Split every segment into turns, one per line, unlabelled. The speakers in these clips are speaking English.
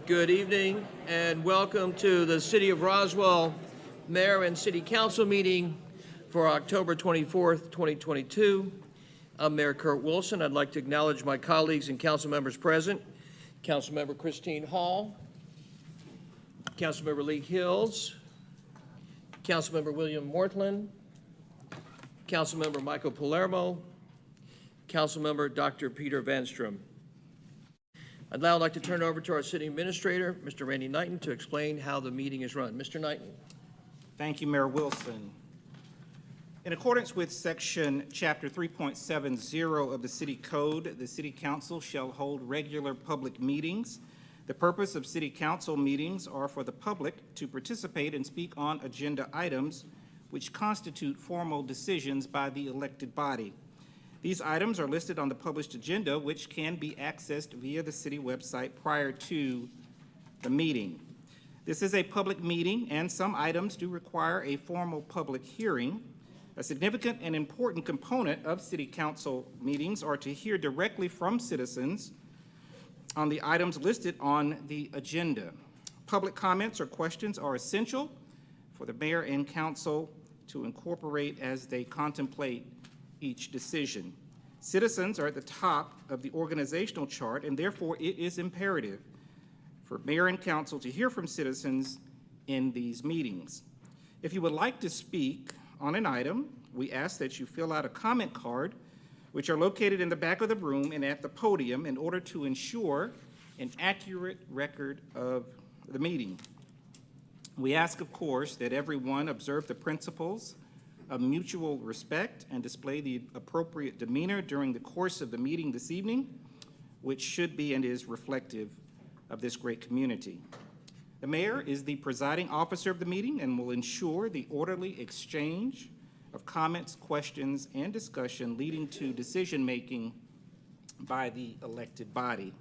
Good evening and welcome to the City of Roswell Mayor and City Council meeting for October 24th, 2022. I'm Mayor Kurt Wilson. I'd like to acknowledge my colleagues and council members present. Councilmember Christine Hall, Councilmember Lee Hills, Councilmember William Mortland, Councilmember Michael Palermo, Councilmember Dr. Peter Vanstrom. I'd now like to turn it over to our city administrator, Mr. Randy Knighton, to explain how the meeting is run. Mr. Knighton.
Thank you, Mayor Wilson. In accordance with Chapter 3.70 of the City Code, the City Council shall hold regular public meetings. The purpose of City Council meetings are for the public to participate and speak on agenda items which constitute formal decisions by the elected body. These items are listed on the published agenda, which can be accessed via the city website prior to the meeting. This is a public meeting, and some items do require a formal public hearing. A significant and important component of city council meetings are to hear directly from citizens on the items listed on the agenda. Public comments or questions are essential for the mayor and council to incorporate as they contemplate each decision. Citizens are at the top of the organizational chart, and therefore it is imperative for mayor and council to hear from citizens in these meetings. If you would like to speak on an item, we ask that you fill out a comment card, which are located in the back of the room and at the podium in order to ensure an accurate record of the meeting. We ask, of course, that everyone observe the principles of mutual respect and display the appropriate demeanor during the course of the meeting this evening, which should be and is reflective of this great community. The mayor is the presiding officer of the meeting and will ensure the orderly exchange of comments, questions, and discussion leading to decision-making by the elected body.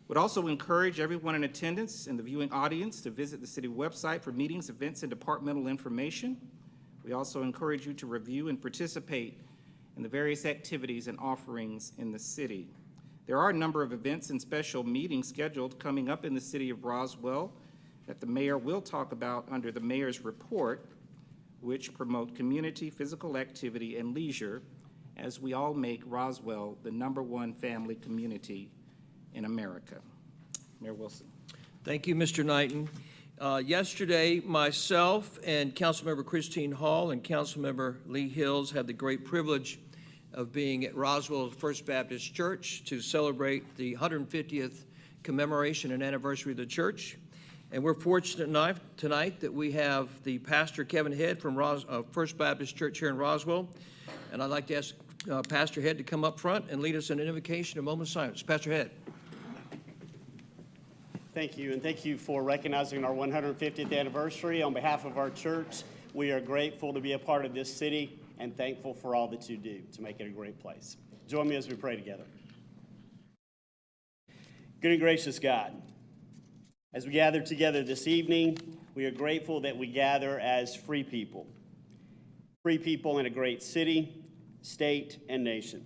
Would also encourage everyone in attendance and the viewing audience to visit the city website for meetings, events, and departmental information. We also encourage you to review and participate in the various activities and offerings in the city. There are a number of events and special meetings scheduled coming up in the city of Roswell that the mayor will talk about under the mayor's report, which promote community, physical activity, and leisure as we all make Roswell the #1 family community in America. Mayor Wilson.
Thank you, Mr. Knighton. Yesterday, myself and Councilmember Christine Hall and Councilmember Lee Hills had the great privilege of being at Roswell First Baptist Church to celebrate the 150th commemoration and anniversary of the church. And we're fortunate enough tonight that we have the pastor, Kevin Head, from First Baptist Church here in Roswell. And I'd like to ask Pastor Head to come up front and lead us in an invocation, a moment of silence. Pastor Head.
Thank you, and thank you for recognizing our 150th anniversary. On behalf of our church, we are grateful to be a part of this city and thankful for all that you do to make it a great place. Join me as we pray together. Good and gracious God, as we gather together this evening, we are grateful that we gather as free people in a great city, state, and nation.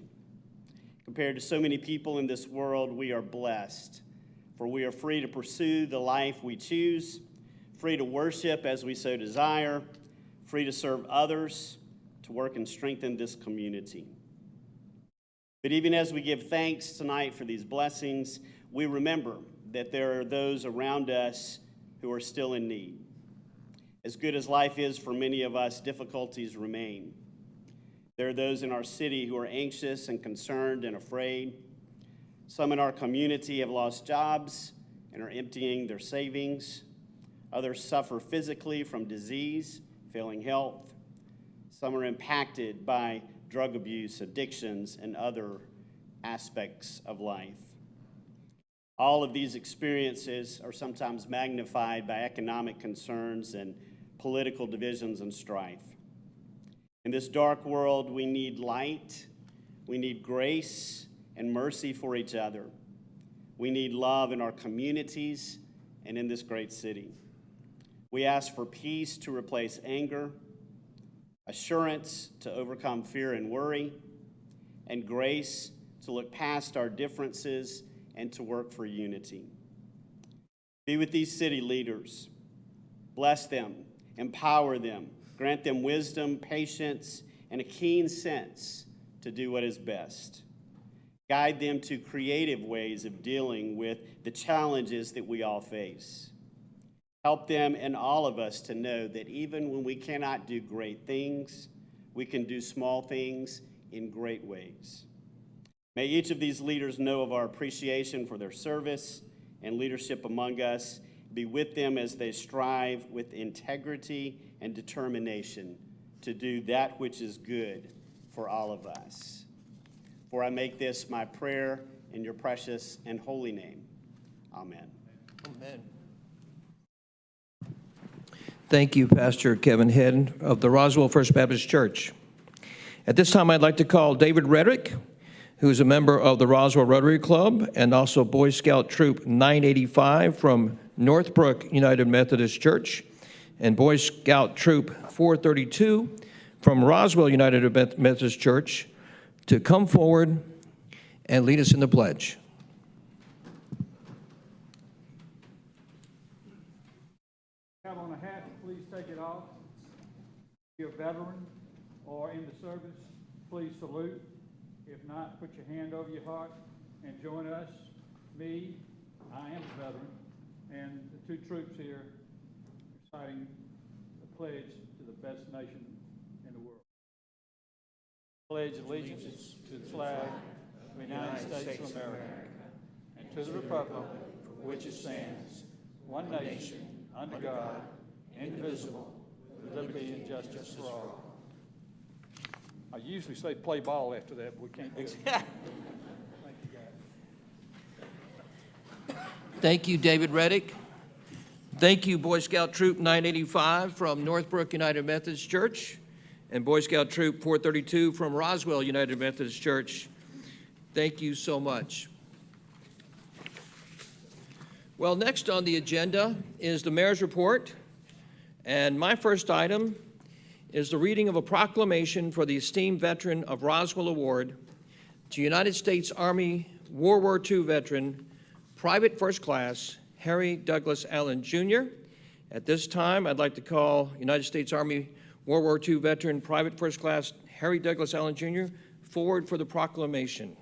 Compared to so many people in this world, we are blessed. For we are free to pursue the life we choose, free to worship as we so desire, free to serve others, to work and strengthen this community. But even as we give thanks tonight for these blessings, we remember that there are those around us who are still in need. As good as life is for many of us, difficulties remain. There are those in our city who are anxious and concerned and afraid. Some in our community have lost jobs and are emptying their savings. Others suffer physically from disease, failing health. Some are impacted by drug abuse, addictions, and other aspects of life. All of these experiences are sometimes magnified by economic concerns and political divisions and strife. In this dark world, we need light, we need grace, and mercy for each other. We need love in our communities and in this great city. We ask for peace to replace anger, assurance to overcome fear and worry, and grace to look past our differences, and to work for unity. Be with these city leaders. Bless them, empower them, grant them wisdom, patience, and a keen sense to do what is best. Guide them to creative ways of dealing with the challenges that we all face. Help them and all of us to know that even when we cannot do great things, we can do small things in great ways. May each of these leaders know of our appreciation for their service and leadership among us. Be with them as they strive with integrity and determination to do that which is good for all of us. For I make this my prayer in your precious and holy name. Amen.
Amen. Thank you, Pastor Kevin Head of the Roswell First Baptist Church. At this time, I'd like to call David Reddick, who is a member of the Roswell Rotary Club and also Boy Scout Troop 985 from Northbrook United Methodist Church, and Boy Scout Troop 432 from Roswell United Methodist Church, to come forward and lead us in the pledge.
Have on a hat, please take it off. If you're a veteran or in the service, please salute. If not, put your hand over your heart and join us. Me, I am a veteran, and the two troops here reciting the pledge to the best nation in the world. Pledge allegiance to the flag of the United States of America and to the republic for which it stands, one nation, under God, indivisible, with liberty and justice for all. I usually say play ball after that, but we can't do it. Thank you, guys.
Thank you, David Reddick. Thank you, Boy Scout Troop 985 from Northbrook United Methodist Church and Boy Scout Troop 432 from Roswell United Methodist Church. Thank you so much. Well, next on the agenda is the mayor's report, and my first item is the reading of a proclamation for the esteemed veteran of Roswell Award to United States Army World War II veteran, Private First Class Harry Douglas Allen, Jr. At this time, I'd like to call United States Army World War II veteran, Private First Class Harry Douglas Allen, Jr. forward for the proclamation.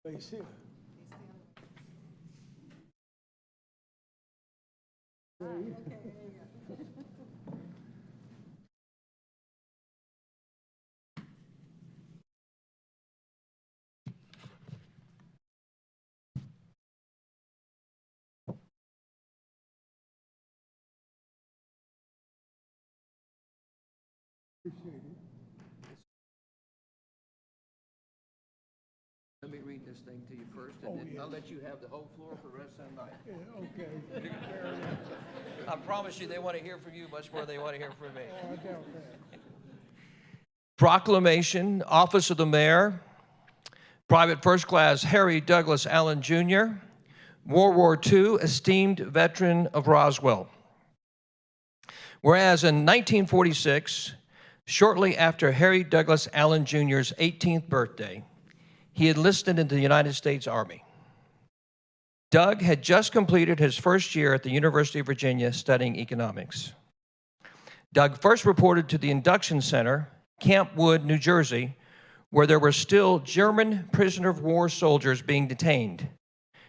Face here. Appreciate it.
Let me read this thing to you first, and then I'll let you have the whole floor for the rest of the night.
Yeah, okay.
I promise you, they want to hear from you much more than they want to hear from me.
I doubt that.
Proclamation, Office of the Mayor, Private First Class Harry Douglas Allen, Jr., World War II esteemed veteran of Roswell. Whereas in 1946, shortly after Harry Douglas Allen, Jr.'s 18th birthday, he enlisted into the United States Army. Doug had just completed his first year at the University of Virginia studying economics. Doug first reported to the induction center, Camp Wood, New Jersey, where there were still German prisoner of war soldiers being detained.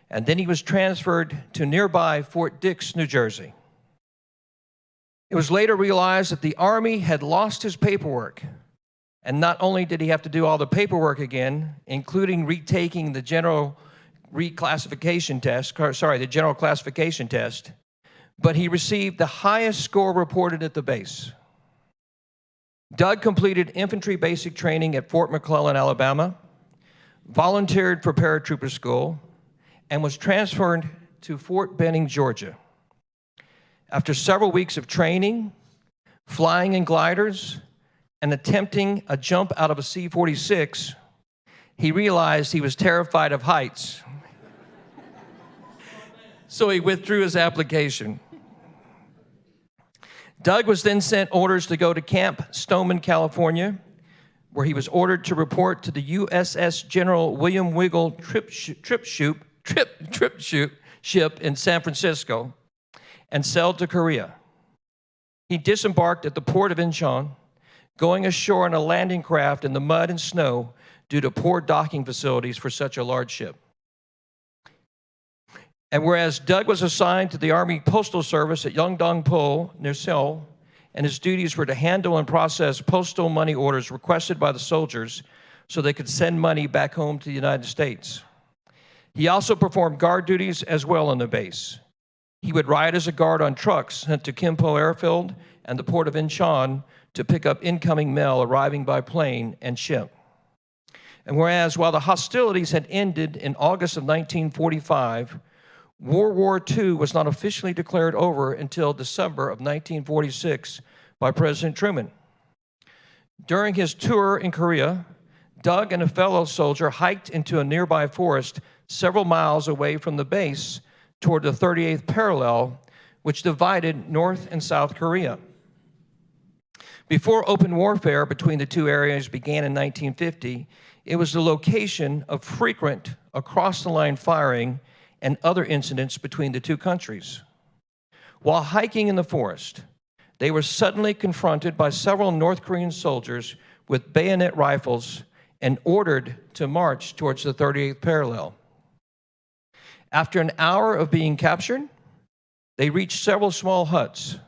And then he was transferred to nearby Fort Dix, New Jersey. It was later realized that the Army had lost his paperwork. And not only did he have to do all the paperwork again, including retaking the general classification test, but he received the highest score reported at the base. Doug completed infantry basic training at Fort McClellan, Alabama, volunteered for paratrooper school, and was transferred to Fort Benning, Georgia. After several weeks of training, flying in gliders, and attempting a jump out of a C-46, he realized he was terrified of heights. So he withdrew his application. Doug was then sent orders to go to Camp Stoneman, California, where he was ordered to report to the USS General William Wiggle trip ship in San Francisco and sailed to Korea. He disembarked at the port of Incheon, going ashore on a landing craft in the mud and snow due to poor docking facilities for such a large ship. And whereas Doug was assigned to the Army Postal Service at Yeongdong-po near Seoul, and his duties were to handle and process postal money orders requested by the soldiers so they could send money back home to the United States. He also performed guard duties as well on the base. He would ride as a guard on trucks sent to Kimpo Airfield and the port of Incheon to pick up incoming mail arriving by plane and ship. And whereas while the hostilities had ended in August of 1945, World War II was not officially declared over until December of 1946 by President Truman. During his tour in Korea, Doug and a fellow soldier hiked into a nearby forest several miles away from the base toward the 38th parallel, which divided North and South Korea. Before open warfare between the two areas began in 1950, it was the location of frequent across-the-line firing and other incidents between the two countries. While hiking in the forest, they were suddenly confronted by several North Korean soldiers with bayonet rifles and ordered to march towards the 38th parallel. After an hour of being captured, they reached several small huts.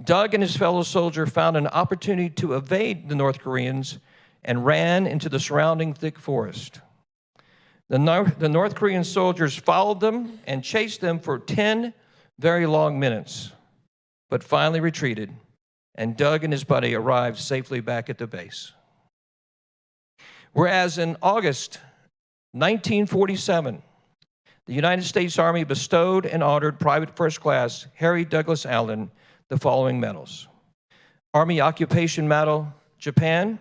Doug and his fellow soldier found an opportunity to evade the North Koreans and ran into the surrounding thick forest. The North Korean soldiers followed them and chased them for 10 very long minutes, but finally retreated, and Doug and his buddy arrived safely back at the base. Whereas in August 1947, the United States Army bestowed and honored Private First Class Harry Douglas Allen the following medals: Army Occupation Medal, Japan,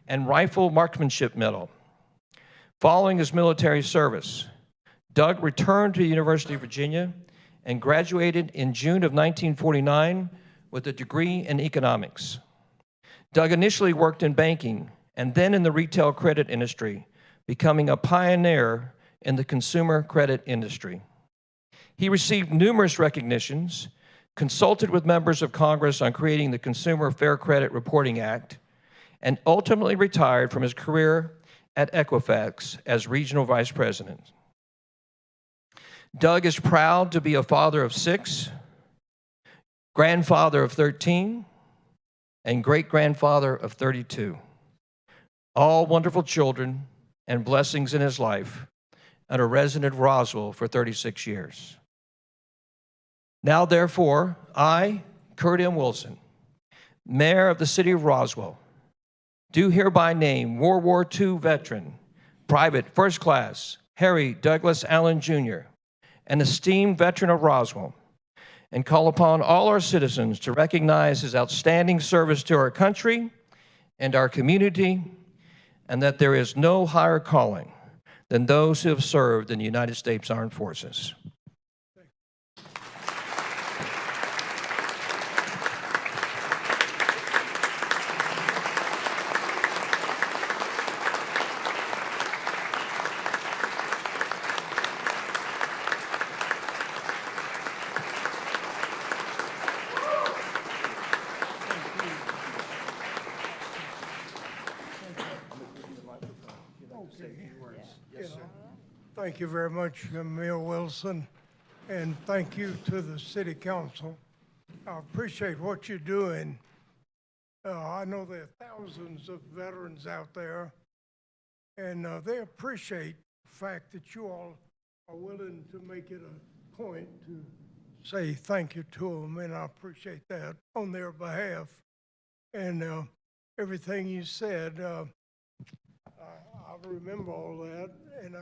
and Rifle Marksmanship Medal. Following his military service, Doug returned to the University of Virginia and graduated in June of 1949 with a degree in economics. Doug initially worked in banking and then in the retail credit industry, becoming a pioneer in the consumer credit industry. He received numerous recognitions, consulted with members of Congress on creating the Consumer Fair Credit Reporting Act, and ultimately retired from his career at Equifax as regional vice president. Doug is proud to be a father of 6, grandfather of 13, and great-grandfather of 32. All wonderful children and blessings in his life, and a resident of Roswell for 36 years. Now, therefore, I, Kurt M. Wilson, Mayor of the City of Roswell, do hereby name World War II veteran, Private First Class Harry Douglas Allen, Jr., an esteemed veteran of Roswell, and call upon all our citizens to recognize his outstanding service to our country and our community, and that there is no higher calling than those who have served in the United States Armed Forces.
Thank you very much, Mayor Wilson, and thank you to the City Council. I appreciate what you're doing. I know there are thousands of veterans out there, and they appreciate the fact that you all are willing to make it a point to say thank you to them, and I appreciate that on their behalf. And everything you said, I remember all that, and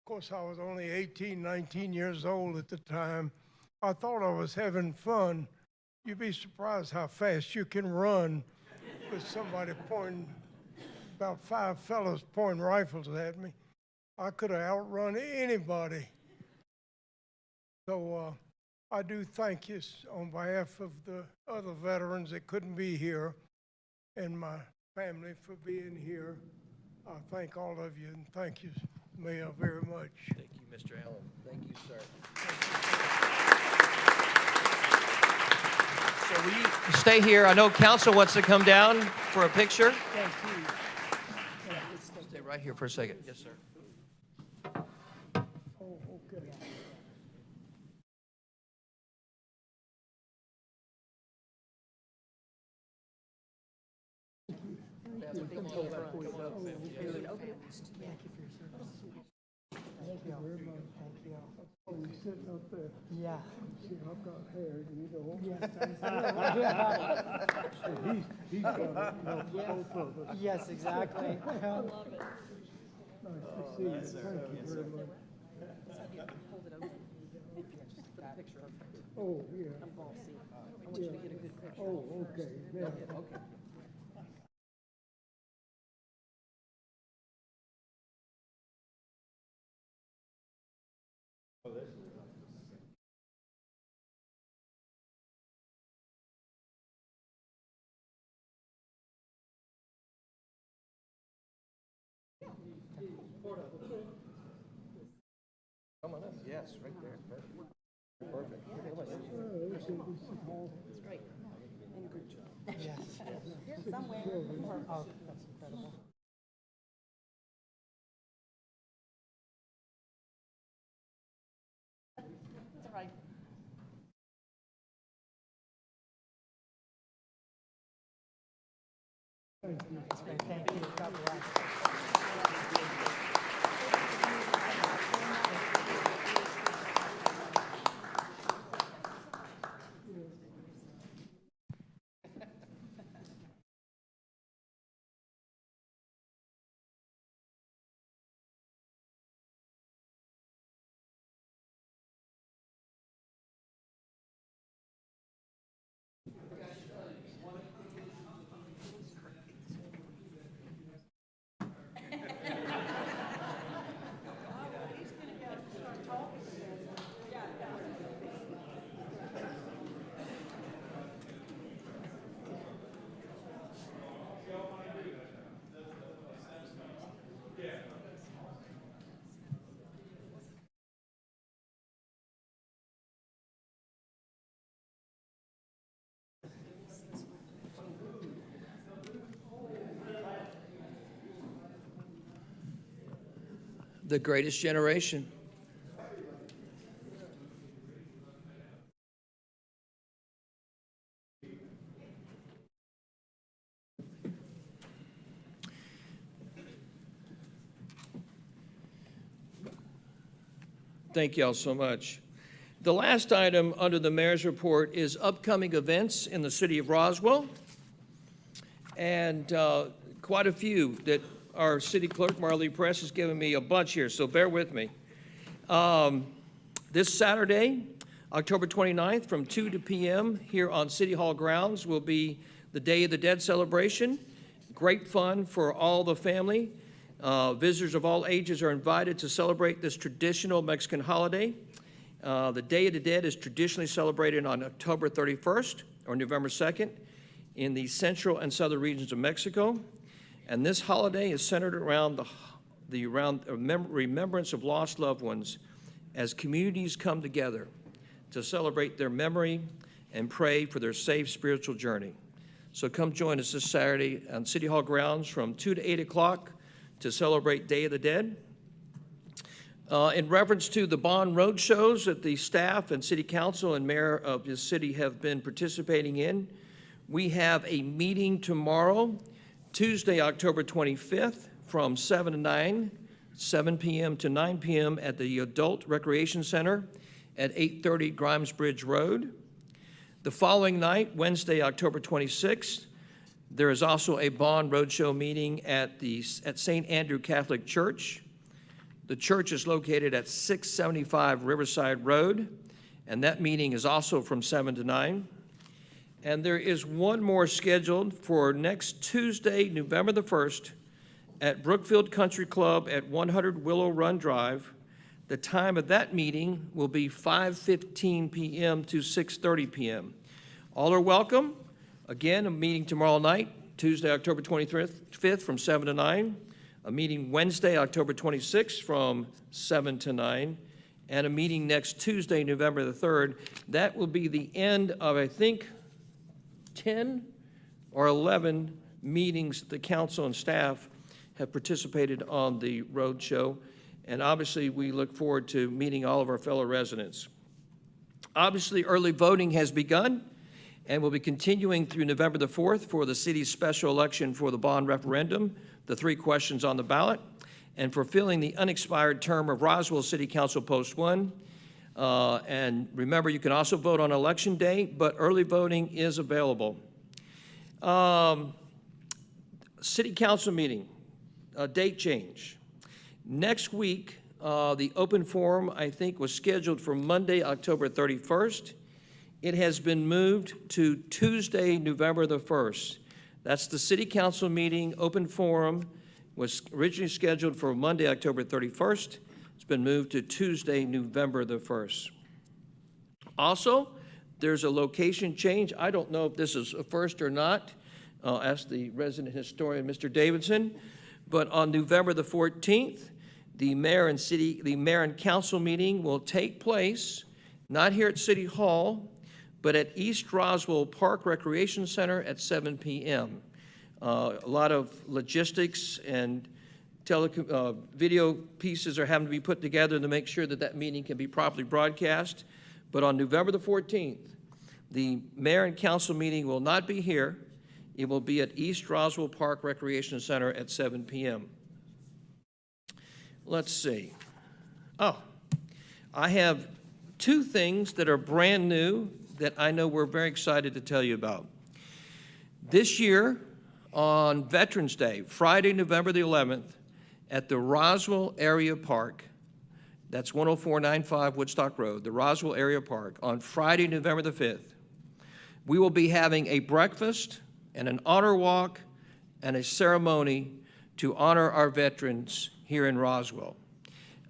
of course, I was only 18, 19 years old at the time. I thought I was having fun. You'd be surprised how fast you can run with somebody pointing about 5 fellows pointing rifles at me. I could have outrun anybody. So I do thank you on behalf of the other veterans that couldn't be here and my family for being here. I thank all of you, and thank you, Mayor, very much.
Thank you, Mr. Allen. Thank you, sir. So will you stay here? I know council wants to come down for a picture.
Thank you.
Stay right here for a second. Yes, sir.
Oh, okay. Oh, he's sitting up there.
Yeah.
See, I've got hair, you know.
Yes,
He's got it, both of us.
yes, exactly.
Nice to see you. Thank you very much.
Hold it open for the picture.
Oh, yeah.
I'm bossy. I want you to get a good picture.
Oh, okay, yeah.
Okay.
Come on up. Yes, right there. Perfect. Perfect.
That's great. And good job.
Yes.
Somewhere.
Oh, that's incredible.
That's all right.
That's great. Thank you. God bless.
The greatest generation. Thank you all so much. The last item under the mayor's report is upcoming events in the city of Roswell. And quite a few that our city clerk, Marley Press, has given me a bunch here, so bear with me. This Saturday, October 29th, from 2 to p.m. here on City Hall grounds will be the Day of the Dead celebration. Great fun for all the family. Visitors of all ages are invited to celebrate this traditional Mexican holiday. The Day of the Dead is traditionally celebrated on October 31st or November 2nd in the central and southern regions of Mexico. And this holiday is centered around the remembrance of lost loved ones as communities come together to celebrate their memory and pray for their safe spiritual journey. So come join us this Saturday on City Hall grounds from 2 to 8 o'clock to celebrate Day of the Dead. In reference to the bond road shows that the staff and city council and mayor of this city have been participating in, we have a meeting tomorrow, Tuesday, October 25th, from 7 to 9, 7 p.m. to 9 p.m. at the Adult Recreation Center at 830 Grimes Bridge Road. The following night, Wednesday, October 26th, there is also a bond roadshow meeting at St. Andrew Catholic Church. The church is located at 675 Riverside Road, and that meeting is also from 7 to 9. And there is one more scheduled for next Tuesday, November the 1st, at Brookfield Country Club at 100 Willow Run Drive. The time of that meeting will be 5:15 p.m. to 6:30 p.m. All are welcome. Again, a meeting tomorrow night, Tuesday, October 25th, from 7 to 9. A meeting Wednesday, October 26th, from 7 to 9. And a meeting next Tuesday, November the 3rd. That will be the end of, I think, 10 or 11 meetings the council and staff have participated on the road show. And obviously, we look forward to meeting all of our fellow residents. Obviously, early voting has begun and will be continuing through November the 4th for the city's special election for the bond referendum, the 3 questions on the ballot, and for filling the unexpired term of Roswell City Council Post 1. And remember, you can also vote on Election Day, but early voting is available. City Council meeting, date change. Next week, the open forum, I think, was scheduled for Monday, October 31st. It has been moved to Tuesday, November the 1st. That's the City Council meeting. Open forum was originally scheduled for Monday, October 31st. It's been moved to Tuesday, November the 1st. Also, there's a location change. I don't know if this is a first or not. I'll ask the resident historian, Mr. Davidson. But on November the 14th, the mayor and council meeting will take place, not here at City Hall, but at East Roswell Park Recreation Center at 7 p.m. A lot of logistics and video pieces are having to be put together to make sure that that meeting can be properly broadcast. But on November the 14th, the mayor and council meeting will not be here. It will be at East Roswell Park Recreation Center at 7 p.m. Let's see. Oh, I have 2 things that are brand new that I know we're very excited to tell you about. This year, on Veterans Day, Friday, November the 11th, at the Roswell Area Park, that's 10495 Woodstock Road, the Roswell Area Park, on Friday, November the 5th, we will be having a breakfast and an honor walk and a ceremony to honor our veterans here in Roswell.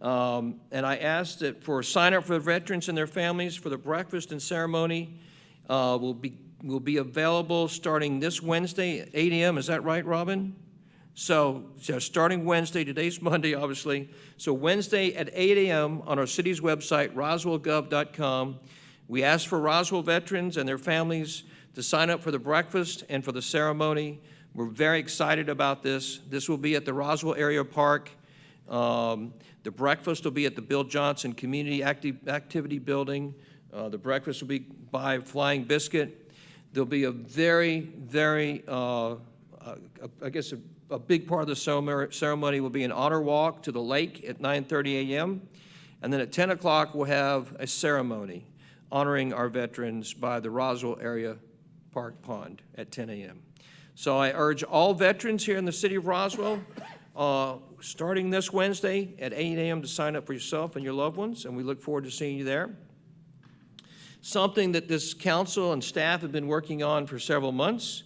And I asked that for sign up for veterans and their families for the breakfast and ceremony will be available starting this Wednesday at 8 a.m. Is that right, Robin? So starting Wednesday, today's Monday, obviously. So Wednesday at 8 a.m. on our city's website, roswellgov.com. We asked for Roswell veterans and their families to sign up for the breakfast and for the ceremony. We're very excited about this. This will be at the Roswell Area Park. The breakfast will be at the Bill Johnson Community Activity Building. The breakfast will be by Flying Biscuit. There'll be a very, very, I guess a big part of the ceremony will be an honor walk to the lake at 9:30 a.m. And then at 10 o'clock, we'll have a ceremony honoring our veterans by the Roswell Area Park Pond at 10 a.m. So I urge all veterans here in the city of Roswell, starting this Wednesday at 8 a.m. to sign up for yourself and your loved ones, and we look forward to seeing you there. Something that this council and staff have been working on for several months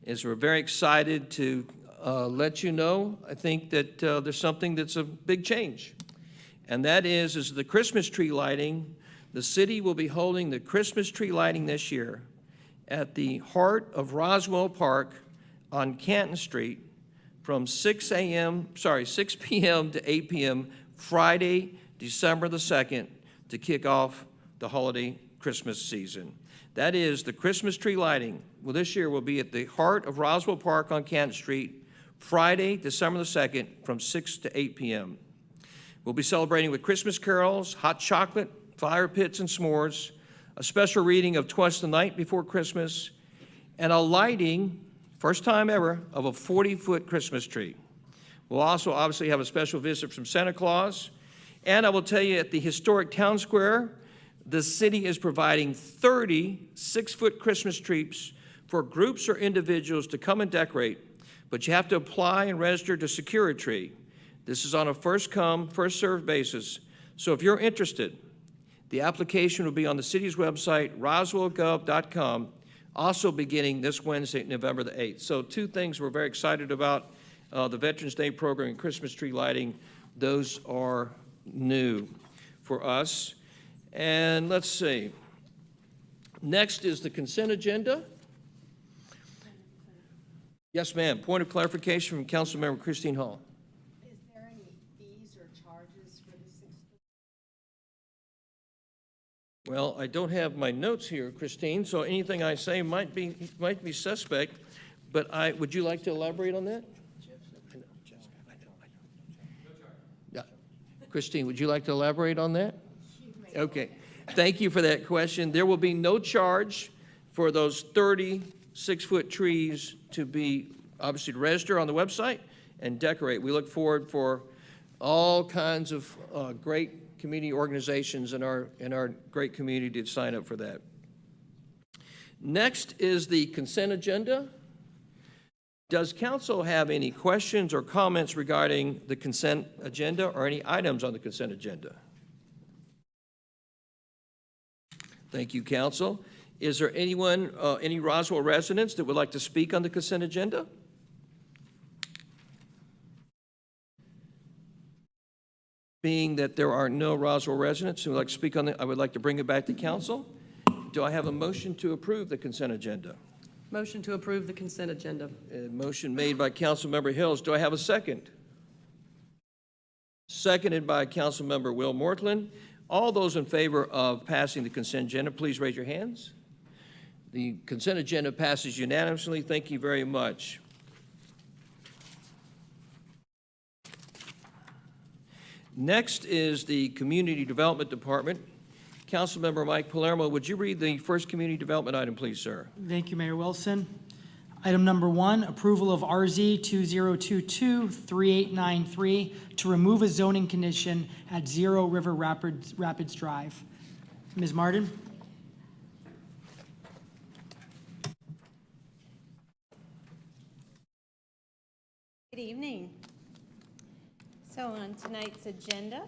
is we're very excited to let you know, I think that there's something that's a big change, and that is the Christmas tree lighting. The city will be holding the Christmas tree lighting this year at the heart of Roswell Park on Canton Street from 6 p.m. to 8 p.m. Friday, December the 2nd, to kick off the holiday Christmas season. That is the Christmas tree lighting. Well, this year will be at the heart of Roswell Park on Canton Street, Friday, December the 2nd, from 6 to 8 p.m. We'll be celebrating with Christmas carols, hot chocolate, fire pits, and s'mores, a special reading of Twas the Night Before Christmas, and a lighting, first time ever, of a 40-foot Christmas tree. We'll also obviously have a special visit from Santa Claus. And I will tell you, at the historic town square, the city is providing 30 6-foot Christmas trees for groups or individuals to come and decorate, but you have to apply and register to secure a tree. This is on a first-come, first-served basis. So if you're interested, the application will be on the city's website, roswellgov.com, also beginning this Wednesday, November the 8th. So 2 things we're very excited about. The Veterans Day program and Christmas tree lighting, those are new for us. And let's see. Next is the consent agenda. Yes, ma'am. Point of clarification from Councilmember Christine Hall.
Is there any fees or charges for the 6 foot?
Well, I don't have my notes here, Christine, so anything I say might be suspect, but would you like to elaborate on that? Yeah. Christine, would you like to elaborate on that? Okay. Thank you for that question. There will be no charge for those 30 6-foot trees to be, obviously, to register on the website and decorate. We look forward for all kinds of great community organizations in our great community to sign up for that. Next is the consent agenda. Does council have any questions or comments regarding the consent agenda or any items on the consent agenda? Thank you, council. Is there anyone, any Roswell residents that would like to speak on the consent agenda? Being that there are no Roswell residents who would like to speak on it, I would like to bring it back to council. Do I have a motion to approve the consent agenda?
Motion to approve the consent agenda.
Motion made by Councilmember Hills. Do I have a second? Seconded by Councilmember Will Mortland. All those in favor of passing the consent agenda, please raise your hands. The consent agenda passes unanimously. Thank you very much. Next is the Community Development Department. Councilmember Mike Palermo, would you read the first community development item, please, sir?
Thank you, Mayor Wilson. Item number 1, approval of RZ 2022-3893 to remove a zoning condition at 0 River Rapids Drive. Ms. Martin?
Good evening. So on tonight's agenda,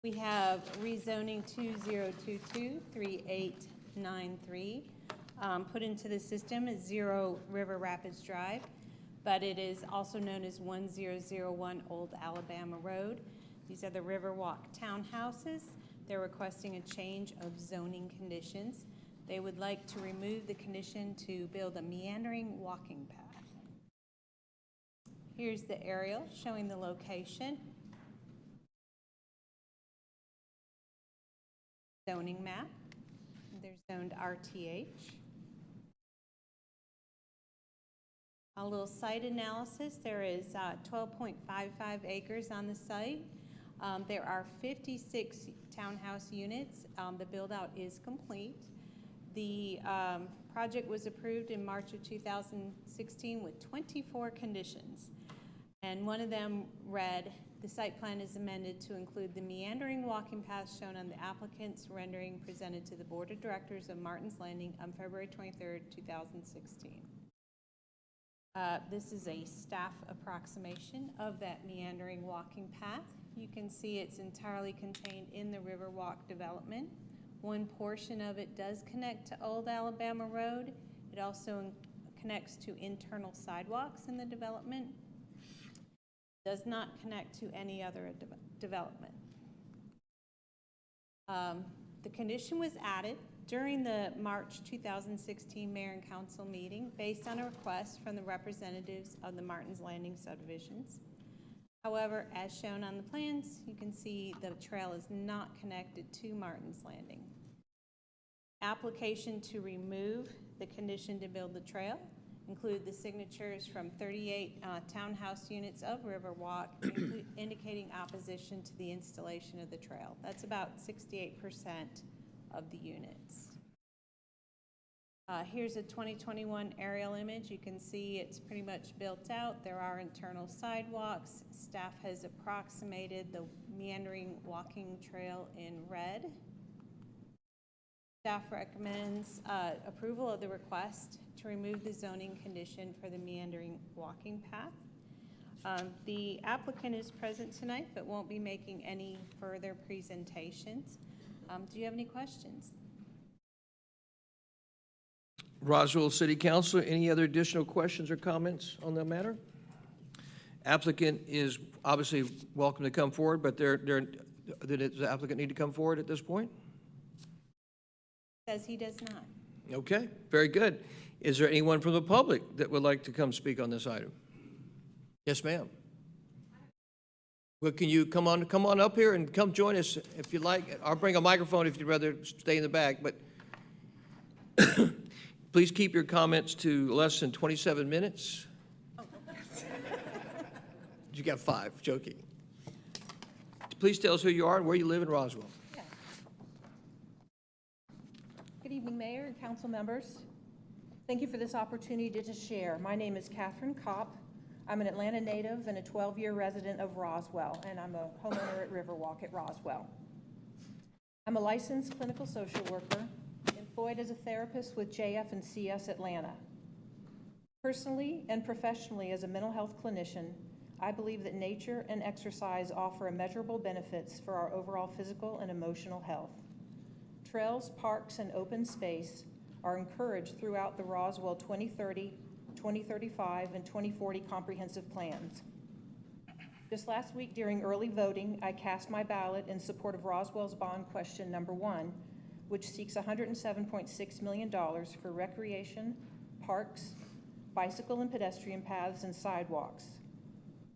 we have rezoning 2022-3893 put into the system as 0 River Rapids Drive, but it is also known as 1001 Old Alabama Road. These are the Riverwalk townhouses. They're requesting a change of zoning conditions. They would like to remove the condition to build a meandering walking path. Here's the aerial showing the location. Zoning map. They're zoned RTH. A little site analysis. There is 12.55 acres on the site. There are 56 townhouse units. The build-out is complete. The project was approved in March of 2016 with 24 conditions. And one of them read, the site plan is amended to include the meandering walking path shown on the applicant's rendering presented to the Board of Directors of Martin's Landing on February 23rd, 2016. This is a staff approximation of that meandering walking path. You can see it's entirely contained in the Riverwalk development. One portion of it does connect to Old Alabama Road. It also connects to internal sidewalks in the development. Does not connect to any other development. The condition was added during the March 2016 Mayor and Council meeting based on a request from the representatives of the Martin's Landing subdivisions. However, as shown on the plans, you can see the trail is not connected to Martin's Landing. Application to remove the condition to build the trail include the signatures from 38 townhouse units of Riverwalk indicating opposition to the installation of the trail. That's about 68% of the units. Here's a 2021 aerial image. You can see it's pretty much built out. There are internal sidewalks. Staff has approximated the meandering walking trail in red. Staff recommends approval of the request to remove the zoning condition for the meandering walking path. The applicant is present tonight but won't be making any further presentations. Do you have any questions?
Roswell City Council, any other additional questions or comments on that matter? Applicant is obviously welcome to come forward, but does the applicant need to come forward at this point?
Says he does not.
Okay, very good. Is there anyone from the public that would like to come speak on this item? Yes, ma'am. Well, can you come on up here and come join us if you'd like? I'll bring a microphone if you'd rather stay in the back, but please keep your comments to less than 27 minutes. You got 5, joking. Please tell us who you are and where you live in Roswell.
Good evening, Mayor and council members. Thank you for this opportunity to share. My name is Catherine Kopp. I'm an Atlanta native and a 12-year resident of Roswell, and I'm a homeowner at Riverwalk at Roswell. I'm a licensed clinical social worker, employed as a therapist with JF and CS Atlanta. Personally and professionally as a mental health clinician, I believe that nature and exercise offer immeasurable benefits for our overall physical and emotional health. Trails, parks, and open space are encouraged throughout the Roswell 2030, 2035, and 2040 comprehensive plans. Just last week during early voting, I cast my ballot in support of Roswell's bond question number 1, which seeks $107.6 million for recreation, parks, bicycle and pedestrian paths, and sidewalks.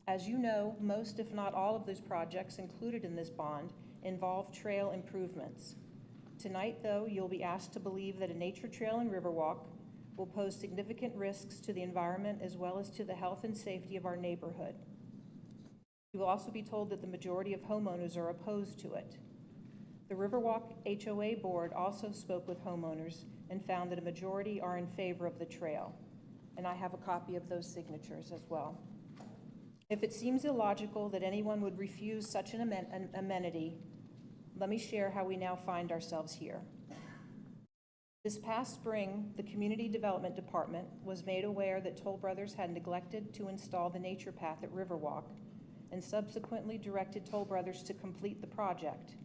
As you know, most, if not all, of those projects included in this bond involve trail improvements. Tonight, though, you'll be asked to believe that a nature trail in Riverwalk will pose significant risks to the environment as well as to the health and safety of our neighborhood. You will also be told that the majority of homeowners are opposed to it. The Riverwalk HOA board also spoke with homeowners and found that a majority are in favor of the trail, and I have a copy of those signatures as well. If it seems illogical that anyone would refuse such an amenity, let me share how we now find ourselves here. This past spring, the Community Development Department was made aware that Toll Brothers had neglected to install the nature path at Riverwalk and subsequently directed Toll Brothers to complete the project.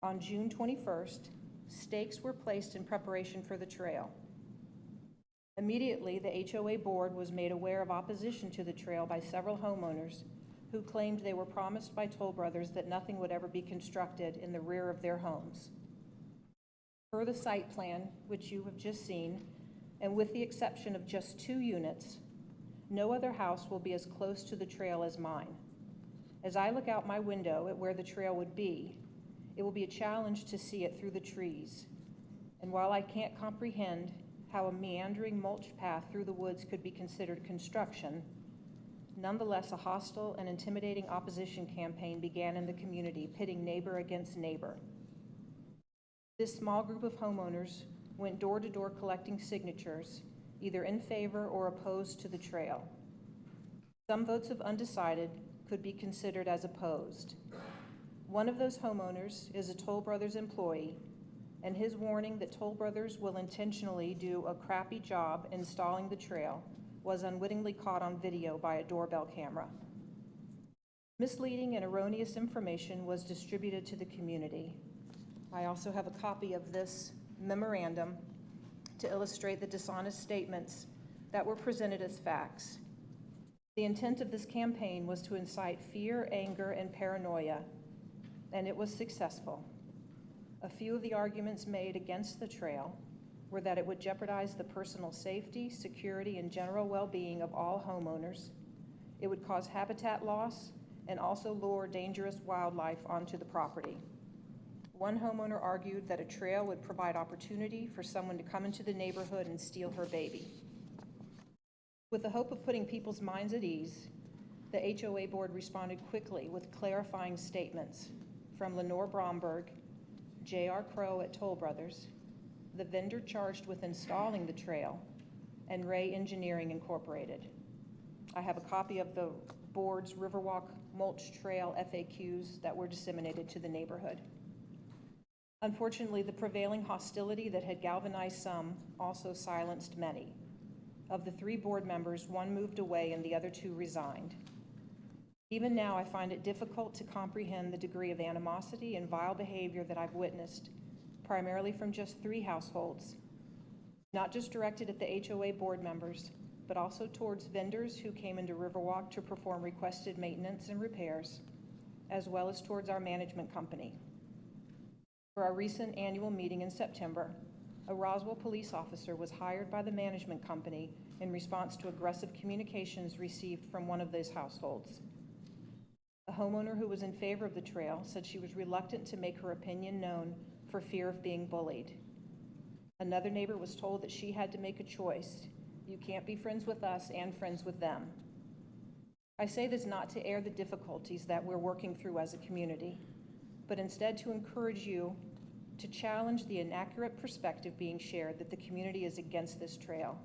On June 21st, stakes were placed in preparation for the trail. Immediately, the HOA board was made aware of opposition to the trail by several homeowners who claimed they were promised by Toll Brothers that nothing would ever be constructed in the rear of their homes. Per the site plan, which you have just seen, and with the exception of just 2 units, no other house will be as close to the trail as mine. As I look out my window at where the trail would be, it will be a challenge to see it through the trees. And while I can't comprehend how a meandering mulch path through the woods could be considered construction, nonetheless, a hostile and intimidating opposition campaign began in the community, pitting neighbor against neighbor. This small group of homeowners went door to door collecting signatures, either in favor or opposed to the trail. Some votes of undecided could be considered as opposed. One of those homeowners is a Toll Brothers employee, and his warning that Toll Brothers will intentionally do a crappy job installing the trail was unwittingly caught on video by a doorbell camera. Misleading and erroneous information was distributed to the community. I also have a copy of this memorandum to illustrate the dishonest statements that were presented as facts. The intent of this campaign was to incite fear, anger, and paranoia, and it was successful. A few of the arguments made against the trail were that it would jeopardize the personal safety, security, and general well-being of all homeowners. It would cause habitat loss and also lure dangerous wildlife onto the property. One homeowner argued that a trail would provide opportunity for someone to come into the neighborhood and steal her baby. With the hope of putting people's minds at ease, the HOA board responded quickly with clarifying statements from Lenore Bromberg, J.R. Crow at Toll Brothers, the vendor charged with installing the trail, and Ray Engineering Incorporated. I have a copy of the board's Riverwalk Mulch Trail FAQs that were disseminated to the neighborhood. Unfortunately, the prevailing hostility that had galvanized some also silenced many. Of the 3 board members, 1 moved away and the other 2 resigned. Even now, I find it difficult to comprehend the degree of animosity and vile behavior that I've witnessed, primarily from just 3 households, not just directed at the HOA board members, but also towards vendors who came into Riverwalk to perform requested maintenance and repairs, as well as towards our management company. For our recent annual meeting in September, a Roswell police officer was hired by the management company in response to aggressive communications received from one of those households. A homeowner who was in favor of the trail said she was reluctant to make her opinion known for fear of being bullied. Another neighbor was told that she had to make a choice. You can't be friends with us and friends with them. I say this not to air the difficulties that we're working through as a community, but instead to encourage you to challenge the inaccurate perspective being shared that the community is against this trail.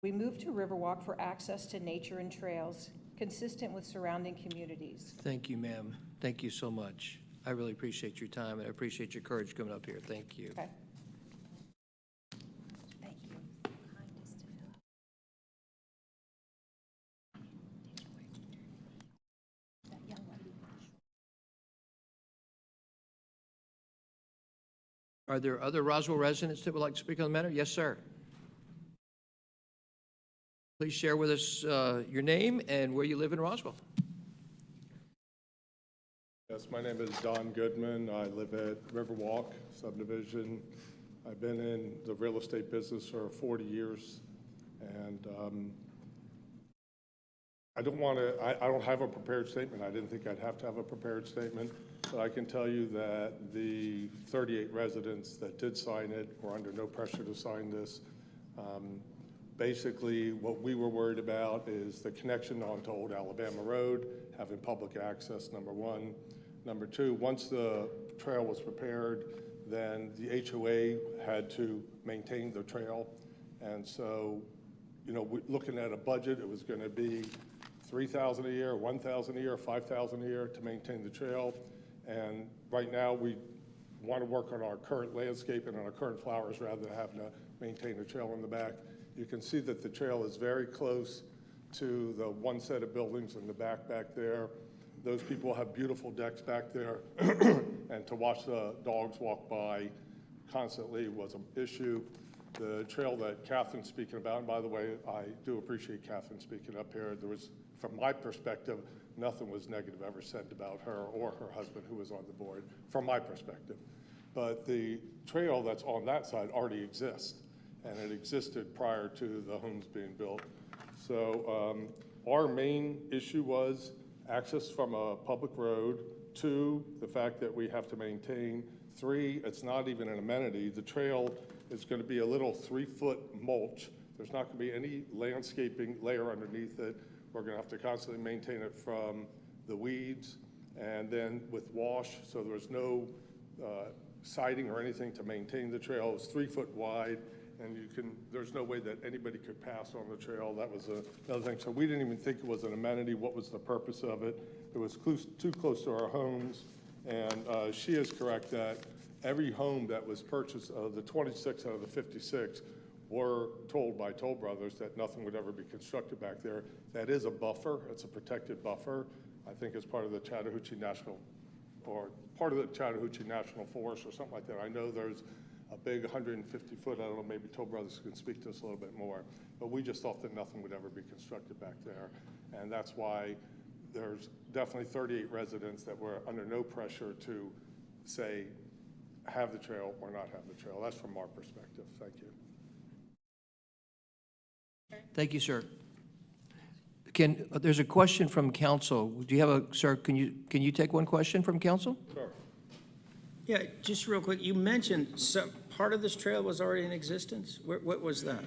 We moved to Riverwalk for access to nature and trails consistent with surrounding communities.
Thank you, ma'am. Thank you so much. I really appreciate your time, and I appreciate your courage coming up here. Thank you.
Okay. Thank you. That young lady.
Are there other Roswell residents that would like to speak on the matter? Yes, sir. Please share with us your name and where you live in Roswell.
Yes, my name is Don Goodman. I live at Riverwalk subdivision. I've been in the real estate business for 40 years, and I don't have a prepared statement. I didn't think I'd have to have a prepared statement, but I can tell you that the 38 residents that did sign it were under no pressure to sign this. Basically, what we were worried about is the connection onto Old Alabama Road, having public access, number one. Number two, once the trail was prepared, then the HOA had to maintain the trail. And so, you know, looking at a budget, it was going to be $3,000 a year, $1,000 a year, $5,000 a year to maintain the trail. And right now, we want to work on our current landscape and on our current flowers rather than having to maintain a trail in the back. You can see that the trail is very close to the one set of buildings in the back there. Those people have beautiful decks back there, and to watch the dogs walk by constantly was an issue. The trail that Catherine's speaking about, and by the way, I do appreciate Catherine speaking up here. There was, from my perspective, nothing was negative ever said about her or her husband who was on the board, from my perspective. But the trail that's on that side already exists, and it existed prior to the homes being built. So our main issue was access from a public road. Two, the fact that we have to maintain. Three, it's not even an amenity. The trail is going to be a little 3-foot mulch. There's not going to be any landscaping layer underneath it. We're going to have to constantly maintain it from the weeds and then with wash, so there's no siding or anything to maintain the trail. It's 3 foot wide, and there's no way that anybody could pass on the trail. That was another thing. So we didn't even think it was an amenity. What was the purpose of it? It was too close to our homes, and she is correct that every home that was purchased, the 26 out of the 56, were told by Toll Brothers that nothing would ever be constructed back there. That is a buffer. It's a protected buffer. I think it's part of the Chattahoochee National, or part of the Chattahoochee National Forest or something like that. I know there's a big 150-foot, I don't know, maybe Toll Brothers can speak to us a little bit more, but we just thought that nothing would ever be constructed back there. And that's why there's definitely 38 residents that were under no pressure to say, have the trail or not have the trail. That's from our perspective. Thank you.
Thank you, sir. There's a question from council. Do you have sir, can you take one question from council?
Sure.
Yeah, just real quick, you mentioned some, part of this trail was already in existence? What was that?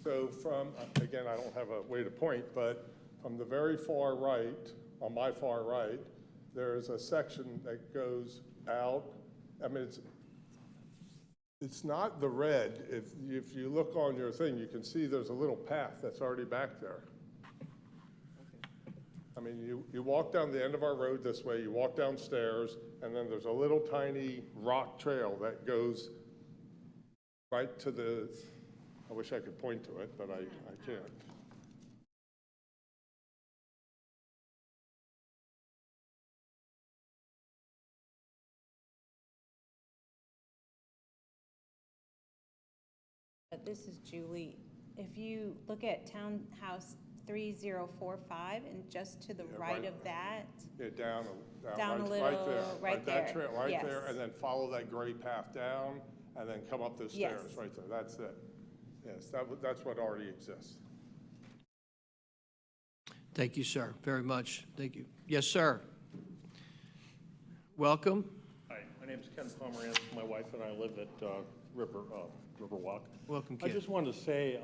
So from, again, I don't have a way to point, but from the very far right, on my far right, there's a section that goes out. I mean, it's not the red. If you look on your thing, you can see there's a little path that's already back there. I mean, you walk down the end of our road this way, you walk downstairs, and then there's a little tiny rock trail that goes right to the, I wish I could point to it, but I can't.
This is Julie. If you look at Townhouse 3045, and just to the right
right.
of that,
Yeah, down
Down a
right
little,
there.
right
That
there,
trail, right there,
yes.
and then follow that gray path down, and then come up the stairs,
Yes.
right there, that's it. Yes, that's what already exists.
Thank you, sir, very much. Thank you. Yes, sir. Welcome.
Hi, my name's Ken Pomerantz. My wife and I live at Riverwalk.
Welcome,
I
Ken.
just wanted to say,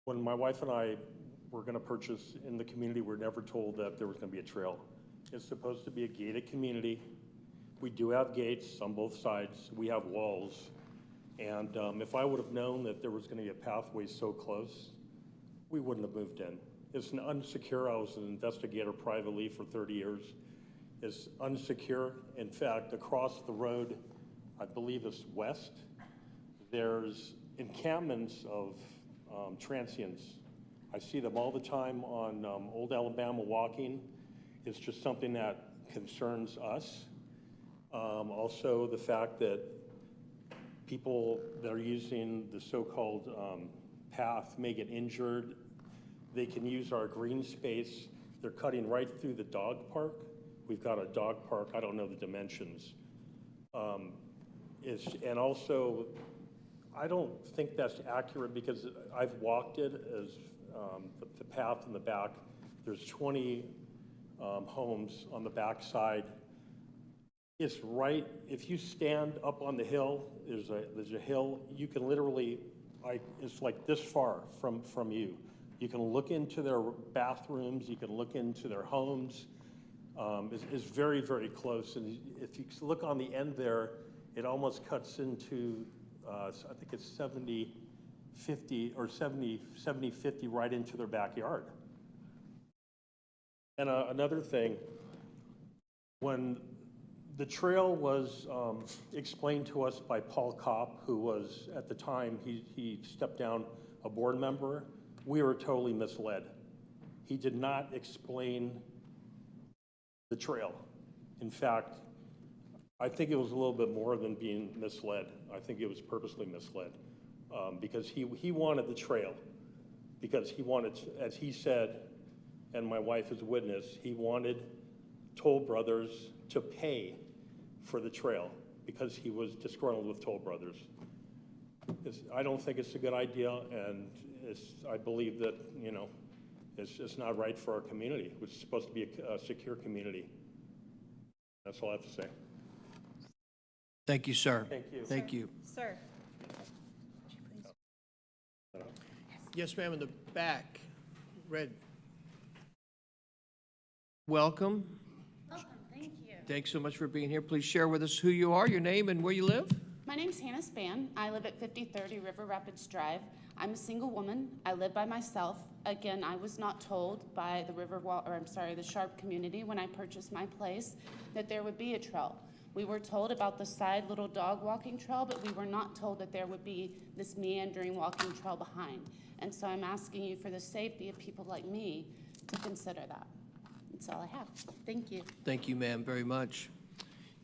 when my wife and I were going to purchase in the community, we were never told that there was going to be a trail. It's supposed to be a gated community. We do have gates on both sides. We have walls. And if I would have known that there was going to be a pathway so close, we wouldn't have moved in. It's an unsecure. I was an investigator privately for 30 years. It's unsecure. In fact, across the road, I believe it's west, there's encampments of transients. I see them all the time on Old Alabama walking. It's just something that concerns us. Also, the fact that people that are using the so-called path may get injured. They can use our green space. They're cutting right through the dog park. We've got a dog park. I don't know the dimensions. And also, I don't think that's accurate because I've walked it as the path in the back. There's 20 homes on the back side. It's right, if you stand up on the hill, there's a hill, you can literally, it's like this far from you. You can look into their bathrooms, you can look into their homes. It's very, very close. And if you look on the end there, it almost cuts into, I think it's 70-50 or 70-50 right into their backyard. And another thing, when the trail was explained to us by Paul Kopp, who was, at the time, he stepped down, a board member, we were totally misled. He did not explain the trail. In fact, I think it was a little bit more than being misled. I think it was purposely misled because he wanted the trail, because he wanted, as he said, and my wife is a witness, he wanted Toll Brothers to pay for the trail because he was disgruntled with Toll Brothers. I don't think it's a good idea, and I believe that, you know, it's not right for our community, which is supposed to be a secure community. That's all I have to say.
Thank you, sir.
Thank you.
Thank you.
sir.
Yes, ma'am, in the back, red. Welcome.
Welcome, thank you.
Thanks so much for being here. Please share with us who you are, your name, and where you live.
My name's Hannah Spann. I live at 5030 River Rapids Drive. I'm a single woman. I live by myself. Again, I was not told by the Sharp community when I purchased my place that there would be a trail. We were told about the side little dog walking trail, but we were not told that there would be this meandering walking trail behind. And so I'm asking you, for the safety of people like me, to consider that. That's all I have. Thank you.
Thank you, ma'am, very much.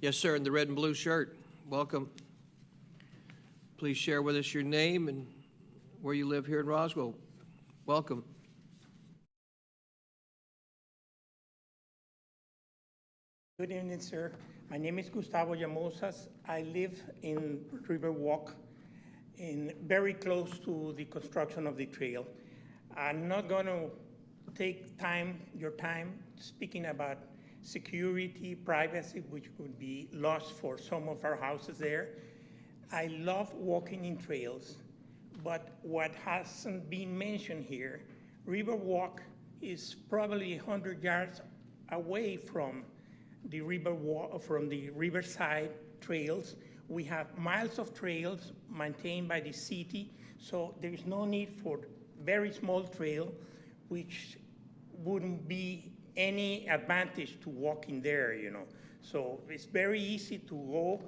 Yes, sir, in the red and blue shirt. Welcome. Please share with us your name and where you live here in Roswell. Welcome.
Good evening, sir. My name is Gustavo Llamosas. I live in Riverwalk, very close to the construction of the trail. I'm not going to take your time speaking about security, privacy, which would be lost for some of our houses there. I love walking in trails, but what hasn't been mentioned here, Riverwalk is probably 100 yards away from the riverside trails. We have miles of trails maintained by the city, so there is no need for very small trail, which wouldn't be any advantage to walking there, you know. So it's very easy to go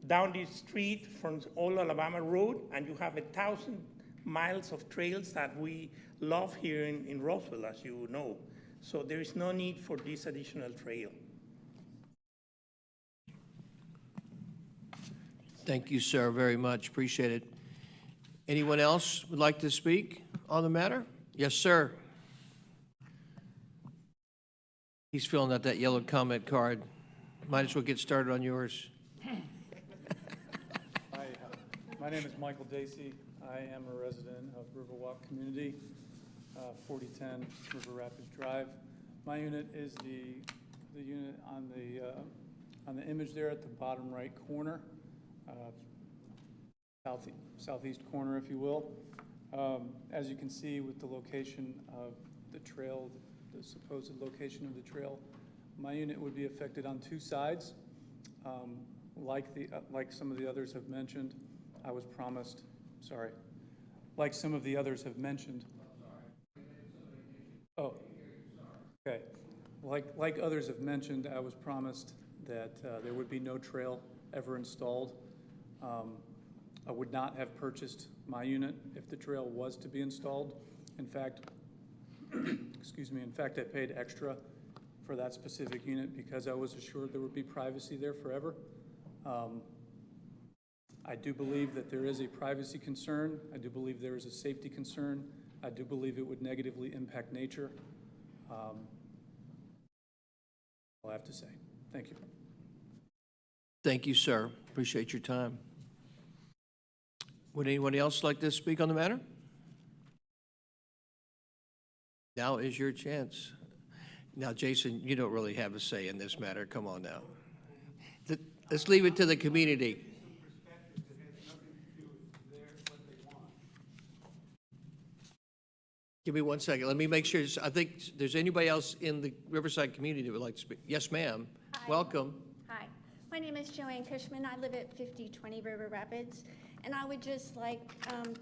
down the street from Old Alabama Road, and you have 1,000 miles of trails that we love here in Roswell, as you know. So there is no need for this additional trail.
Thank you, sir, very much. Appreciate it. Anyone else would like to speak on the matter? Yes, sir. He's filling out that yellow comment card. Might as well get started on yours.
Hi, my name is Michael Dacey. I am a resident of Riverwalk Community, 4010 River Rapids Drive. My unit is the unit on the image there at the bottom right corner, southeast corner, if you will. As you can see with the location of the trail, the supposed location of the trail, my unit would be affected on two sides. Like some of the others have mentioned, I was promised, sorry, like some of the others have mentioned. Oh, okay. Like others have mentioned, I was promised that there would be no trail ever installed. I would not have purchased my unit if the trail was to be installed. In fact, excuse me, in fact, I paid extra for that specific unit because I was assured there would be privacy there forever. I do believe that there is a privacy concern. I do believe there is a safety concern. I do believe it would negatively impact nature. All I have to say. Thank you.
Thank you, sir. Appreciate your time. Would anyone else like to speak on the matter? Now is your chance. Now, Jason, you don't really have a say in this matter. Come on now. Let's leave it to the community. Give me 1 second. Let me make sure. I think there's anybody else in the Riverside community that would like to speak. Yes, ma'am.
Hi.
Welcome.
Hi, my name is Joanne Cushman. I live at 5020 River Rapids, and I would just like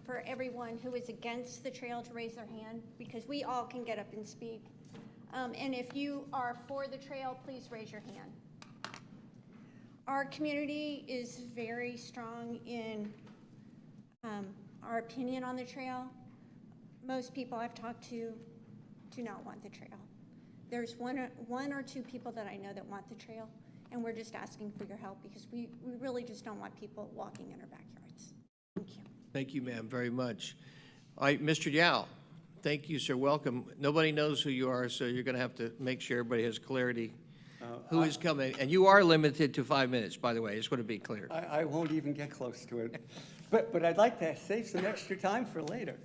for everyone who is against the trail to raise their hand, because we all can get up and speak. And if you are for the trail, please raise your hand. Our community is very strong in our opinion on the trail. Most people I've talked to do not want the trail. There's one or two people that I know that want the trail, and we're just asking for your help because we really just don't want people walking in our backyards. Thank you.
Thank you, ma'am, very much. All right, Mr. Yao. Thank you, sir. Welcome. Nobody knows who you are, so you're going to have to make sure everybody has clarity who is coming. And you are limited to 5 minutes, by the way. I just want to be clear.
I won't even get close to it. But I'd like to save some extra time for later.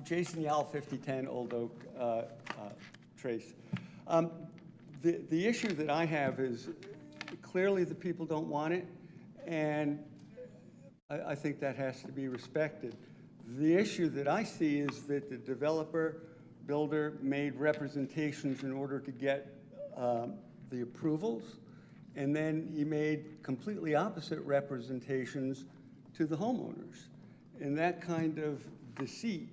Jason Yao, 5010 Old Oak Trace. The issue that I have is clearly the people don't want it, and I think that has to be respected. The issue that I see is that the developer, builder made representations in order to get the approvals, and then he made completely opposite representations to the homeowners. And that kind of deceit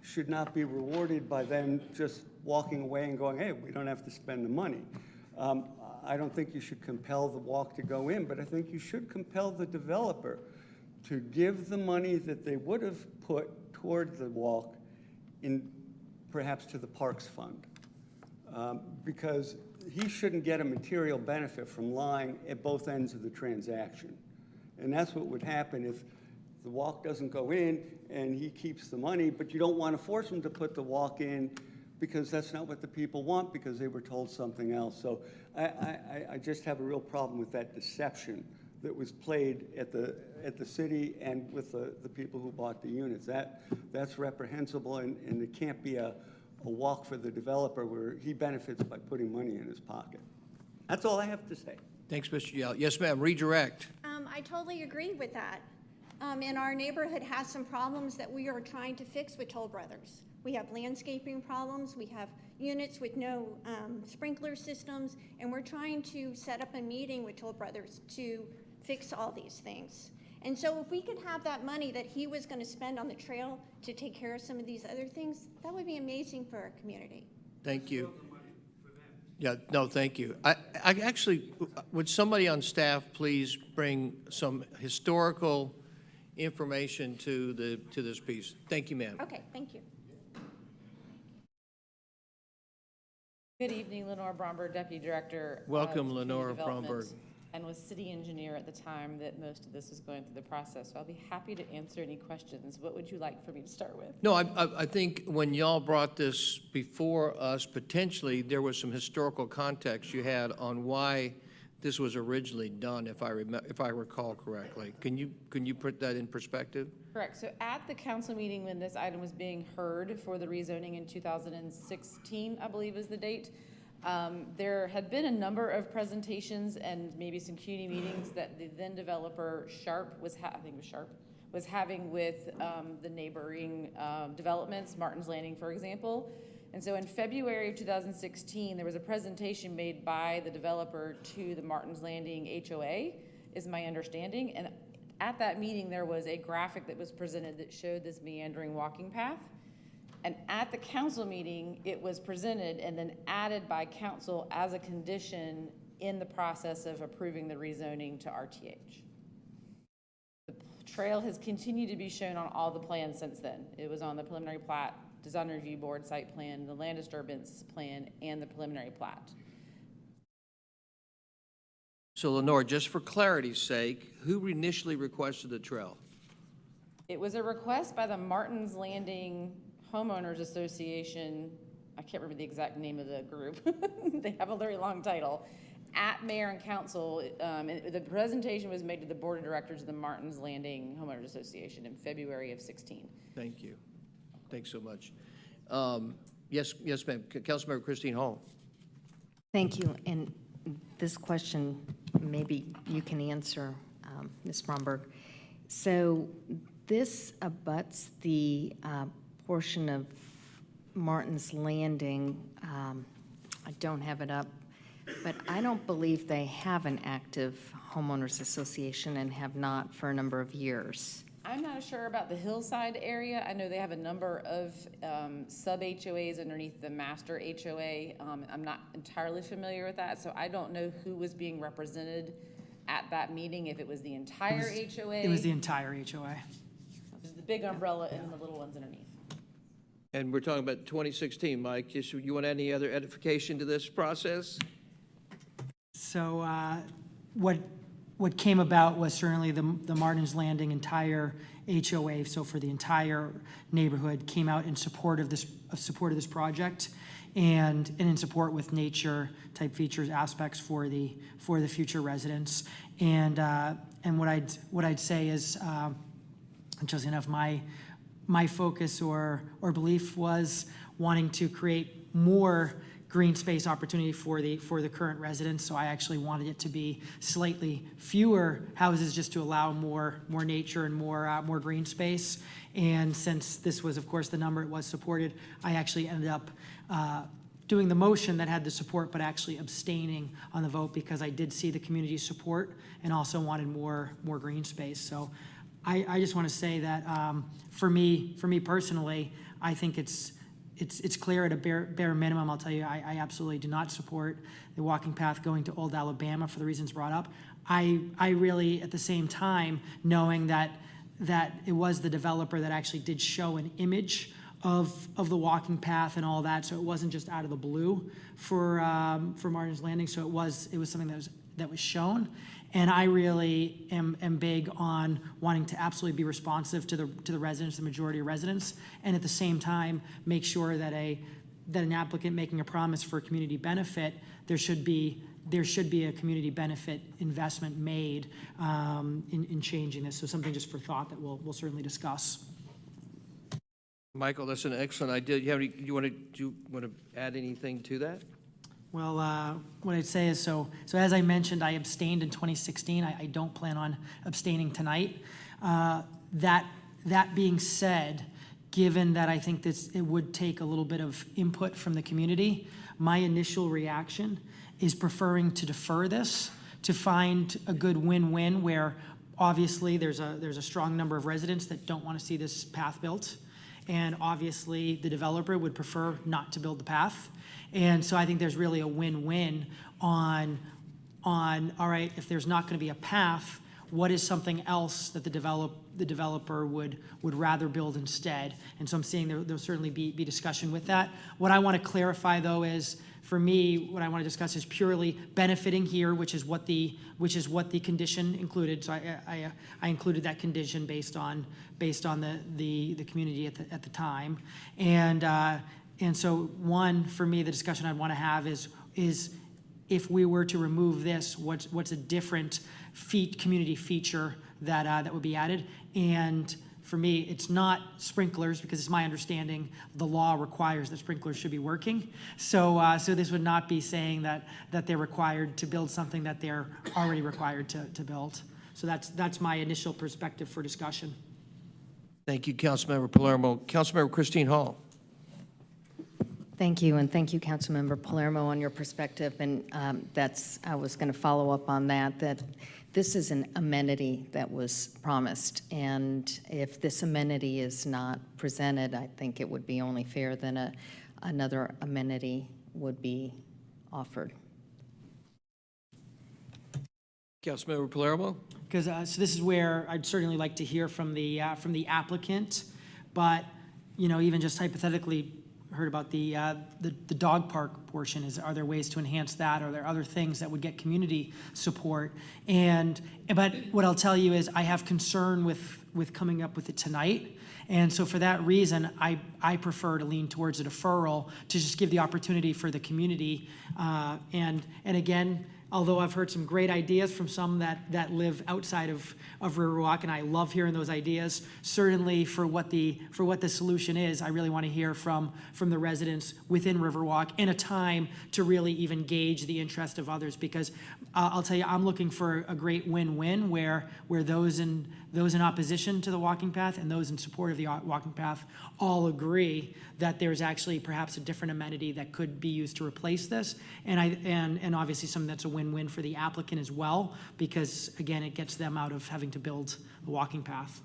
should not be rewarded by them just walking away and going, hey, we don't have to spend the money. I don't think you should compel the walk to go in, but I think you should compel the developer to give the money that they would have put toward the walk in perhaps to the Parks Fund. Because he shouldn't get a material benefit from lying at both ends of the transaction. And that's what would happen if the walk doesn't go in and he keeps the money, but you don't want to force him to put the walk in because that's not what the people want because they were told something else. So I just have a real problem with that deception that was played at the city and with the people who bought the units. That's reprehensible, and it can't be a walk for the developer where he benefits by putting money in his pocket. That's all I have to say.
Thanks, Mr. Yao. Yes, ma'am. Redirect.
I totally agree with that. And our neighborhood has some problems that we are trying to fix with Toll Brothers. We have landscaping problems, we have units with no sprinkler systems, and we're trying to set up a meeting with Toll Brothers to fix all these things. And so if we could have that money that he was going to spend on the trail to take care of some of these other things, that would be amazing for our community.
Thank you. Yeah, no, thank you. I actually, would somebody on staff please bring some historical information to this piece? Thank you, ma'am.
Okay, thank you.
Good evening, Lenore Bromberg, Deputy Director.
Welcome,
of
Lenore
Community Development.
Bromberg.
and was city engineer at the time that most of this was going through the process. So I'll be happy to answer any questions. What would you like for me to start with?
No, I think when y'all brought this before us, potentially, there was some historical context you had on why this was originally done, if I recall correctly. Can you put that in perspective?
Correct. So at the council meeting when this item was being heard for the rezoning in 2016, I believe is the date, there had been a number of presentations and maybe some community meetings that the then developer Sharp was, was having with the neighboring developments, Martin's Landing, for example. And so in February of 2016, there was a presentation made by the developer to the Martin's Landing HOA, is my understanding. And at that meeting, there was a graphic that was presented that showed this meandering walking path. And at the council meeting, it was presented and then added by council as a condition in the process of approving the rezoning to RTH. The trail has continued to be shown on all the plans since then. It was on the preliminary plat, design review board, site plan, the land disturbance plan, and the preliminary plat.
So Lenore, just for clarity's sake, who initially requested the trail?
It was a request by the Martin's Landing Homeowners Association. I can't remember the exact name of the group. They have a very long title. At mayor and council, the presentation was made to the board of directors of the Martin's Landing Homeowners Association in February of 16.
Thank you. Thanks so much. Yes, ma'am. Councilmember Christine Hall.
Thank you. And this question, maybe you can answer, Ms. Bromberg. So this abuts the portion of Martin's Landing. I don't have it up, but I don't believe they have an active homeowners association and have not for a number of years.
I'm not sure about the hillside area. I know they have a number of sub-HOAs underneath the master HOA. I'm not entirely familiar with that, so I don't know who was being represented at that meeting, if it was the entire HOA.
It was the entire HOA.
There's the big umbrella and the little ones underneath.
And we're talking about 2016, Mike. You want any other edification to this process?
So what came about was certainly the Martin's Landing entire HOA, so for the entire neighborhood, came out in support of this project, and in support with nature type features aspects for the future residents. And what I'd say is, interesting enough, my focus or belief was wanting to create more green space opportunity for the current residents. So I actually wanted it to be slightly fewer houses, just to allow more nature and more green space. And since this was, of course, the number it was supported, I actually ended up doing the motion that had the support, but actually abstaining on the vote because I did see the community support and also wanted more green space. So I just want to say that for me personally, I think it's clear at a bare minimum. I'll tell you, I absolutely do not support the walking path going to Old Alabama for the reasons brought up. I really, at the same time, knowing that it was the developer that actually did show an image of the walking path and all that, so it wasn't just out of the blue for Martin's Landing. So it was something that was shown. And I really am big on wanting to absolutely be responsive to the residents, the majority of residents, and at the same time make sure that an applicant making a promise for community benefit, there should be a community benefit investment made in changing this. So something just for thought that we'll certainly discuss.
Michael, that's an excellent idea. Do you want to add anything to that?
Well, what I'd say is, so as I mentioned, I abstained in 2016. I don't plan on abstaining tonight. That being said, given that I think it would take a little bit of input from the community, my initial reaction is preferring to defer this to find a good win-win where obviously there's a strong number of residents that don't want to see this path built. And obviously the developer would prefer not to build the path. And so I think there's really a win-win on all right, if there's not going to be a path, what is something else that the developer would rather build instead. And so I'm seeing there'll certainly be discussion with that. What I want to clarify, though, is, for me, what I want to discuss is purely benefiting here, which is what the condition included. So I included that condition based on the community at the time. And so, one, for me, the discussion I'd want to have is if we were to remove this, what's a different community feature that would be added? And for me, it's not sprinklers, because it's my understanding the law requires that sprinklers should be working. So this would not be saying that they're required to build something that they're already required to build. So that's my initial perspective for discussion.
Thank you, Councilmember Palermo. Councilmember Christine Hall.
Thank you, and thank you, Councilmember Palermo, on your perspective. And I was going to follow up on that this is an amenity that was promised. And if this amenity is not presented, I think it would be only fair that another amenity would be offered.
Councilmember Palermo.
Because so this is where I'd certainly like to hear from the applicant, but even just hypothetically, heard about the dog park portion. Are there ways to enhance that? Are there other things that would get community support? But what I'll tell you is I have concern with coming up with it tonight. And so for that reason, I prefer to lean towards a deferral to just give the opportunity for the community. And again, although I've heard some great ideas from some that live outside of Riverwalk, and I love hearing those ideas, certainly for what the solution is, I really want to hear from the residents within Riverwalk in a time to really even gauge the interest of others. Because I'll tell you, I'm looking for a great win-win where those in opposition to the walking path and those in support of the walking path all agree that there's actually perhaps a different amenity that could be used to replace this, and obviously something that's a win-win for the applicant as well, because again, it gets them out of having to build a walking path.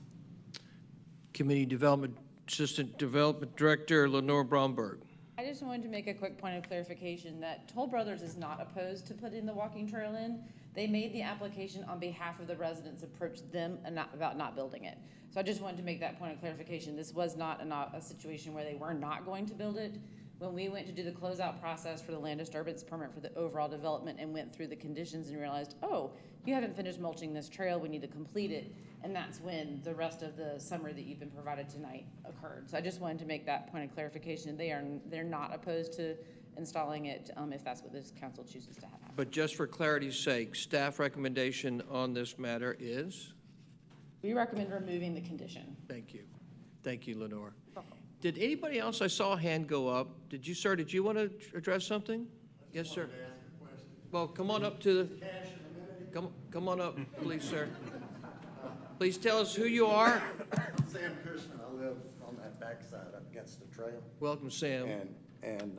Community Development Assistant Development Director Lenore Bromberg.
I just wanted to make a quick point of clarification that Toll Brothers is not opposed to putting the walking trail in. They made the application on behalf of the residents, approached them about not building it. So I just wanted to make that point of clarification. This was not a situation where they were not going to build it. When we went to do the closeout process for the land disturbance permit for the overall development and went through the conditions and realized, oh, you haven't finished mulching this trail, we need to complete it. And that's when the rest of the summary that you've been provided tonight occurred. So I just wanted to make that point of clarification. They're not opposed to installing it if that's what this council chooses to have.
But just for clarity's sake, staff recommendation on this matter is?
We recommend removing the condition.
Thank you. Thank you, Lenore. Did anybody else, I saw a hand go up. Did you, sir, did you want to address something? Yes, sir. Well, come on up to the, come on up, please, sir. Please tell us who you are.
I'm Sam Cushman. I live on that backside up against the trail.
Welcome, Sam.
And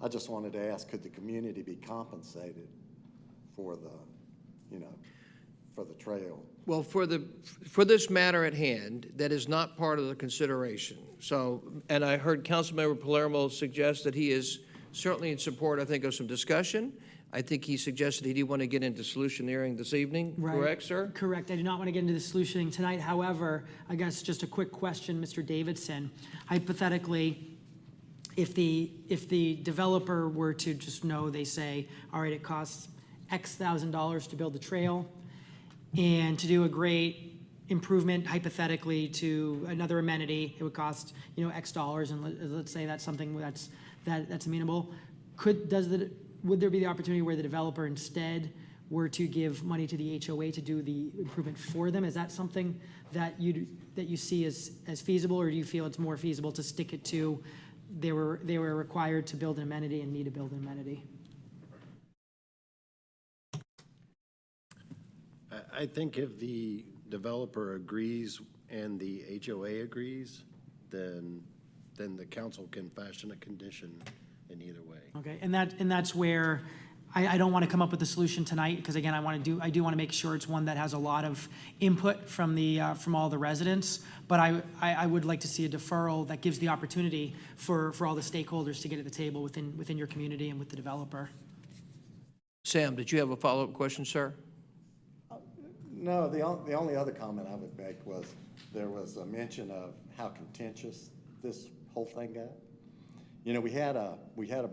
I just wanted to ask, could the community be compensated for for the trail?
Well, for this matter at hand, that is not part of the consideration. So, and I heard Councilmember Palermo suggest that he is certainly in support, I think, of some discussion. I think he suggested he didn't want to get into solutioneering this evening,
Right.
Correct, sir?
Correct. I do not want to get into the solutioning tonight. However, I guess just a quick question, Mr. Davidson. Hypothetically, if the developer were to just know, they say, all right, it costs X $1,000 to build the trail, and to do a great improvement, hypothetically, to another amenity, it would cost X dollars, and let's say that's something that's amenable. Would there be the opportunity where the developer instead were to give money to the HOA to do the improvement for them? Is that something that you see as feasible, or do you feel it's more feasible to stick it to they were required to build an amenity and need to build an amenity?
I think if the developer agrees and the HOA agrees, then the council can fashion a condition in either way.
Okay, and that's where I don't want to come up with a solution tonight, because again, I do want to make sure it's one that has a lot of input from all the residents. But I would like to see a deferral that gives the opportunity for all the stakeholders to get at the table within your community and with the developer.
Sam, did you have a follow-up question, sir?
No, the only other comment I would make was there was a mention of how contentious this whole thing got. You know, we had a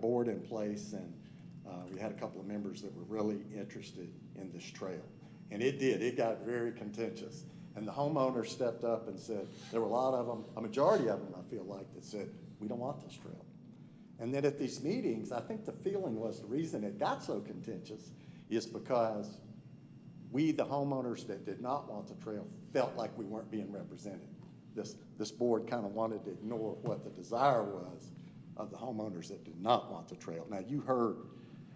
board in place, and we had a couple of members that were really interested in this trail. And it got very contentious. And the homeowners stepped up and said, there were a lot of them, a majority of them, I feel like, that said, we don't want this trail. And then at these meetings, I think the feeling was the reason it got so contentious is because we, the homeowners that did not want the trail, felt like we weren't being represented. This board kind of wanted to ignore what the desire was of the homeowners that did not want the trail. Now, you heard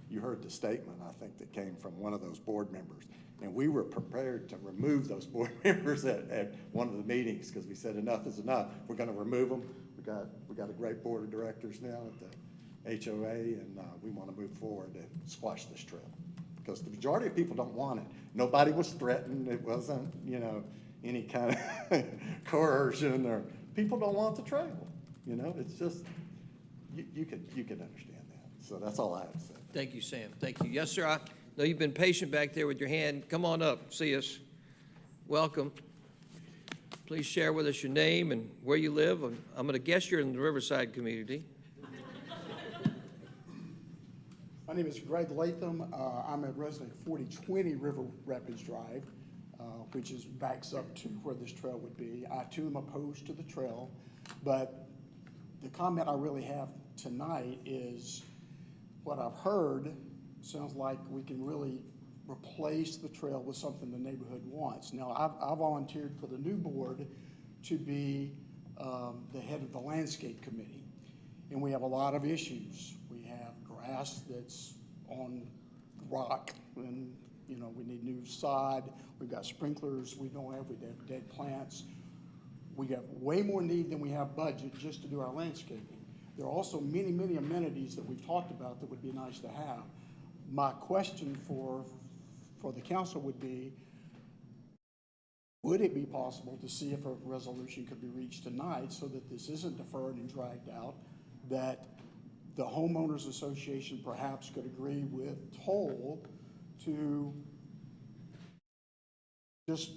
the statement, I think, that came from one of those board members. And we were prepared to remove those board members at one of the meetings because we said enough is enough. We're going to remove them. We got a great board of directors now at the HOA, and we want to move forward and squash this trail because the majority of people don't want it. Nobody was threatened. It wasn't, you know, any kind of coercion, or people don't want the trail. You know, it's just you can understand that. So that's all I have to say.
Thank you, Sam. Thank you. Yes, sir. I know you've been patient back there with your hand. Come on up, see us. Welcome. Please share with us your name and where you live. I'm going to guess you're in the Riverside community.
My name is Greg Latham. I'm a resident of 4020 River Rapids Drive, which backs up to where this trail would be. I too am opposed to the trail, but the comment I really have tonight is what I've heard sounds like we can really replace the trail with something the neighborhood wants. Now, I volunteered for the new board to be the head of the landscape committee, and we have a lot of issues. We have grass that's on rock, and you know, we need new sod. We've got sprinklers we have dead plants. We have way more need than we have budget just to do our landscaping. There are also many, many amenities that we've talked about that would be nice to have. My question for the council would be, would it be possible to see if a resolution could be reached tonight so that this isn't deferred and dragged out, that the homeowners association perhaps could agree with Toll to just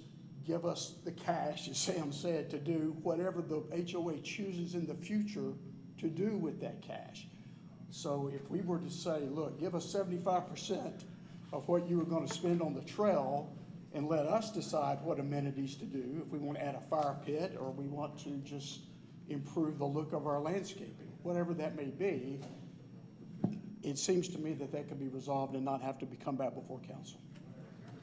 give us the cash, as Sam said, to do whatever the HOA chooses in the future to do with that cash. So if we were to say, look, give us 75% of what you were going to spend on the trail and let us decide what amenities to do, if we want to add a fire pit or we want to just improve the look of our landscaping, whatever that may be, it seems to me that that could be resolved and not have to come back before council.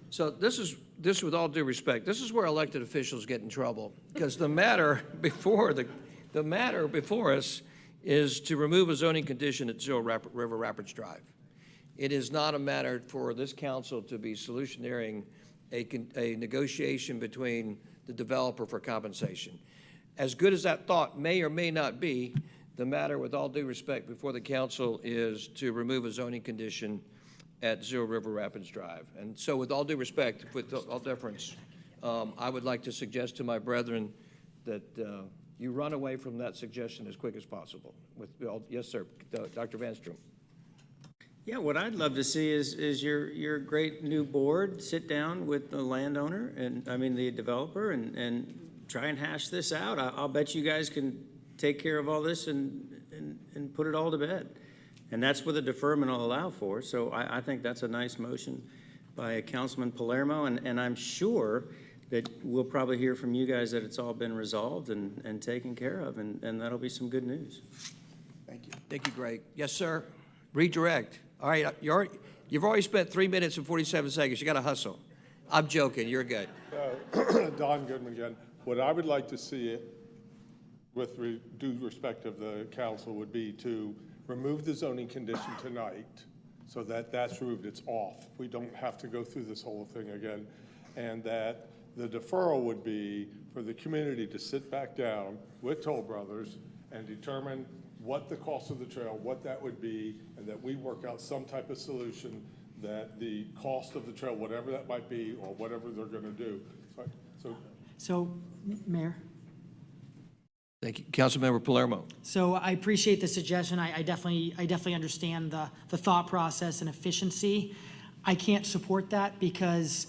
So this with all due respect, this is where elected officials get in trouble, because the matter before us is to remove a zoning condition at River Rapids Drive. It is not a matter for this council to be solutionaring a negotiation between the developer for compensation. As good as that thought may or may not be, the matter, with all due respect, before the council is to remove a zoning condition at River Rapids Drive. And so with all due respect, with all deference, I would like to suggest to my brethren that you run away from that suggestion as quick as possible. Yes, sir, Dr. Vanstrom.
Yeah, what I'd love to see is your great new board sit down with the landowner and, I mean, the developer and try and hash this out. I'll bet you guys can take care of all this and put it all to bed. And that's what the deferment will allow for. So I think that's a nice motion by Councilman Palermo, and I'm sure that we'll probably hear from you guys that it's all been resolved and taken care of, and that'll be some good news.
Thank you.
Thank you, Greg. Yes, sir. Redirect. All right, you've already spent 3 minutes and 47 seconds. You got to hustle. I'm joking. You're good.
Don Goodman again. What I would like to see it, with due respect of the council, would be to remove the zoning condition tonight so that that's removed, it's off. We don't have to go through this whole thing again. And that the deferral would be for the community to sit back down with Toll Brothers and determine what the cost of the trail, what that would be, and that we work out some type of solution that the cost of the trail, whatever that might be, or whatever they're gonna do.
So, Mayor?
Thank you. Councilmember Palermo.
So I appreciate the suggestion. I definitely understand the thought process and efficiency. I can't support that because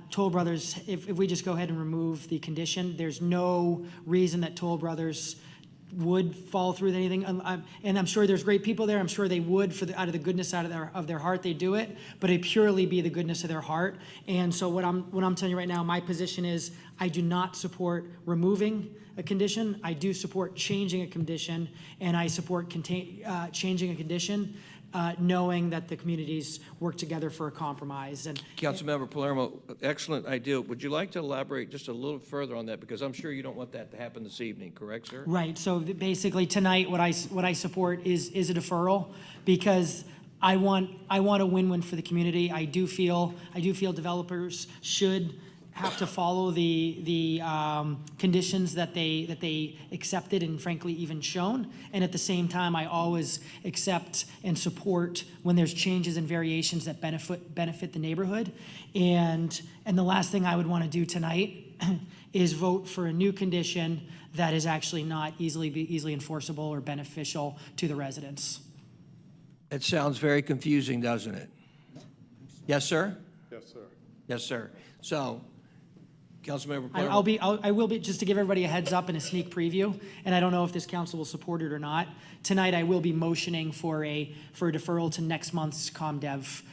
Toll Brothers, if we just go ahead and remove the condition, there's no reason that Toll Brothers would follow through with anything. And I'm sure there's great people there. I'm sure they would, out of the goodness of their heart, they do it. But it purely be the goodness of their heart. And so what I'm telling you right now, my position is I do not support removing a condition. I do support changing a condition, and I support changing a condition, knowing that the communities work together for a compromise. And
Councilmember Palermo, excellent idea. Would you like to elaborate just a little further on that? Because I'm sure you don't want that to happen this evening, correct, sir?
Right, so basically tonight, what I support is a deferral, because I want a win-win for the community. I do feel developers should have to follow the conditions that they accepted and frankly even shown. And at the same time, I always accept and support when there's changes and variations that benefit the neighborhood. And the last thing I would want to do tonight is vote for a new condition that is actually not easily enforceable or beneficial to the residents.
It sounds very confusing, doesn't it? Yes, sir?
Yes, sir.
Yes, sir. So, Councilmember Palermo.
I will be, just to give everybody a heads up and a sneak preview, and I don't know if this council will support it or not. Tonight, I will be motioning for a deferral to next month's ComDev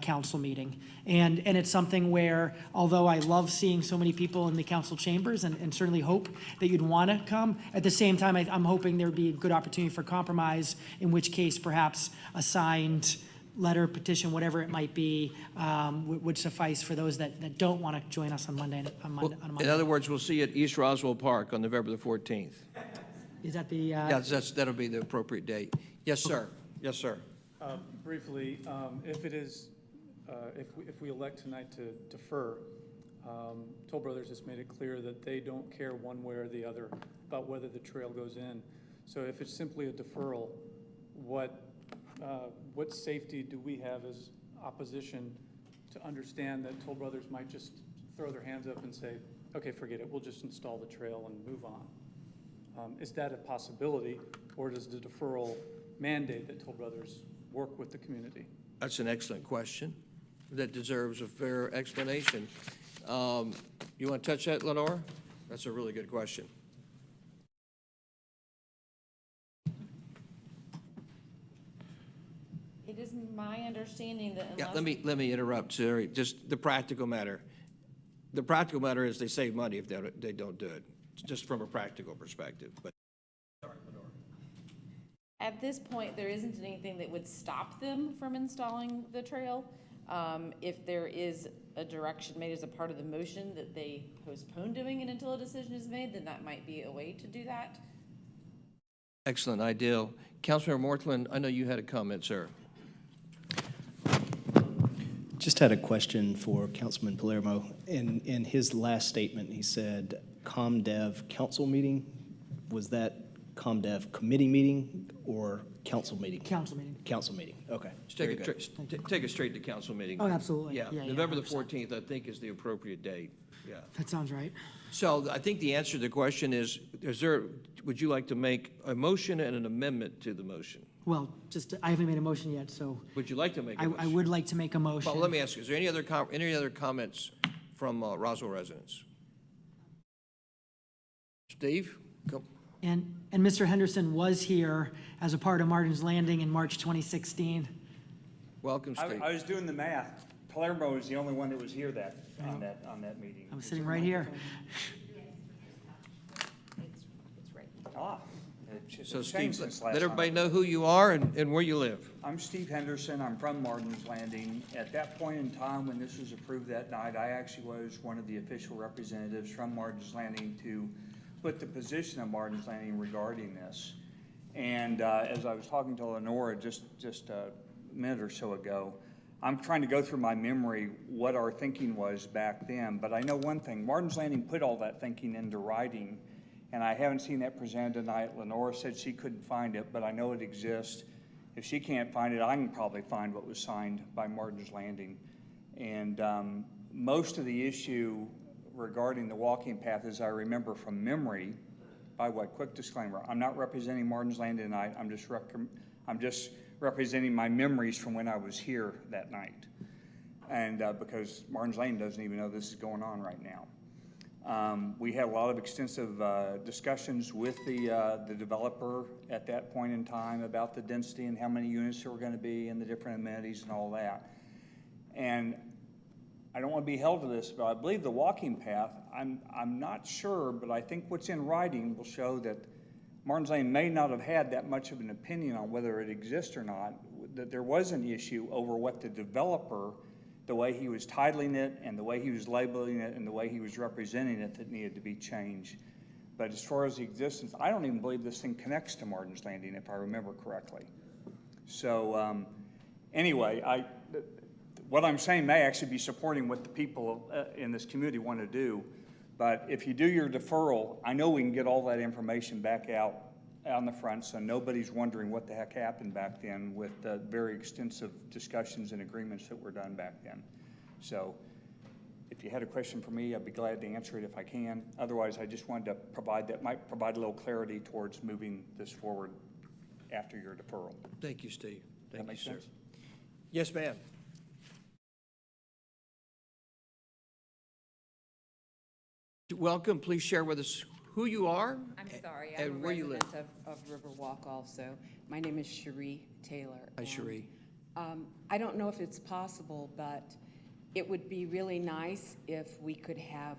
council meeting. And it's something where, although I love seeing so many people in the council chambers and certainly hope that you'd want to come, at the same time, I'm hoping there'd be a good opportunity for compromise, in which case perhaps a signed letter, petition, whatever it might be, would suffice for those that don't want to join us on Monday.
In other words, we'll see you at East Roswell Park on November the 14th.
Is that the?
Yes, that'll be the appropriate date. Yes, sir. Yes, sir.
Briefly, if we elect tonight to defer, Toll Brothers has made it clear that they don't care one way or the other about whether the trail goes in. So if it's simply a deferral, what safety do we have as opposition to understand that Toll Brothers might just throw their hands up and say, okay, forget it, we'll just install the trail and move on? Is that a possibility, or does the deferral mandate that Toll Brothers work with the community?
That's an excellent question that deserves a fair explanation. You want to touch that, Lenore? That's a really good question.
It is my understanding that unless...
Yeah, let me interrupt, Siri. Just the practical matter. The practical matter is they save money if they don't do it, just from a practical perspective. But
At this point, there isn't anything that would stop them from installing the trail. If there is a direction made as a part of the motion that they postpone doing it until a decision is made, then that might be a way to do that.
excellent idea. Councilmember Mortland, I know you had a comment, sir.
Just had a question for Councilman Palermo. In his last statement, he said ComDev council meeting. Was that ComDev committee meeting or council meeting?
Council meeting.
Council meeting, okay.
Just take it straight to council meeting.
Oh, absolutely.
Yeah, November the 14th, I think, is the appropriate date. Yeah.
That sounds right.
So I think the answer to the question is would you like to make a motion and an amendment to the motion?
Well, I haven't made a motion yet, so.
Would you like to make a motion?
I would like to make a motion.
Well, let me ask you, is there any other comments from Roswell residents? Steve? Go.
And Mr. Henderson was here as a part of Martin's Landing in March 2016.
Welcome, Steve.
I was doing the math. Palermo was the only one that was here on that meeting.
I was sitting right here.
So Steve, let everybody know who you are and where you live.
I'm Steve Henderson. I'm from Martin's Landing. At that point in time when this was approved that night, I actually was one of the official representatives from Martin's Landing to put the position of Martin's Landing regarding this. And as I was talking to Lenora just a minute or so ago, I'm trying to go through my memory what our thinking was back then. But I know one thing, Martin's Landing put all that thinking into writing, and I haven't seen that presented tonight. Lenora said she couldn't find it, but I know it exists. If she can't find it, I can probably find what was signed by Martin's Landing. And most of the issue regarding the walking path, as I remember from memory, by the way, quick disclaimer, I'm not representing Martin's Landing tonight. I'm just representing my memories from when I was here that night. and because Martin's Lane doesn't even know this is going on right now. We had a lot of extensive discussions with the developer at that point in time about the density and how many units there were going to be and the different amenities and all that. And I don't want to be held to this, but I believe the walking path, I'm not sure, but I think what's in writing will show that Martin's Lane may not have had that much of an opinion on whether it exists or not, that there was an issue over what the developer, the way he was titling it and the way he was labeling it and the way he was representing it, that needed to be changed. But as far as the existence, I don't even believe this thing connects to Martin's Landing, if I remember correctly. So anyway, what I'm saying may actually be supporting what the people in this community want to do. But if you do your deferral, I know we can get all that information back out on the front, so nobody's wondering what the heck happened back then with the very extensive discussions and agreements that were done back then. So if you had a question for me, I'd be glad to answer it if I can. Otherwise, I just wanted to provide that, might provide a little clarity towards moving this forward after your deferral.
Thank you, Steve. Thank you, sir.
Sense?
Yes, ma'am. Welcome. Please share with us who you are.
I'm sorry,
and
I'm a
where you live.
resident of Riverwalk also. My name is Cherie Taylor.
Hi, Cherie.
I don't know if it's possible, but it would be really nice if we could have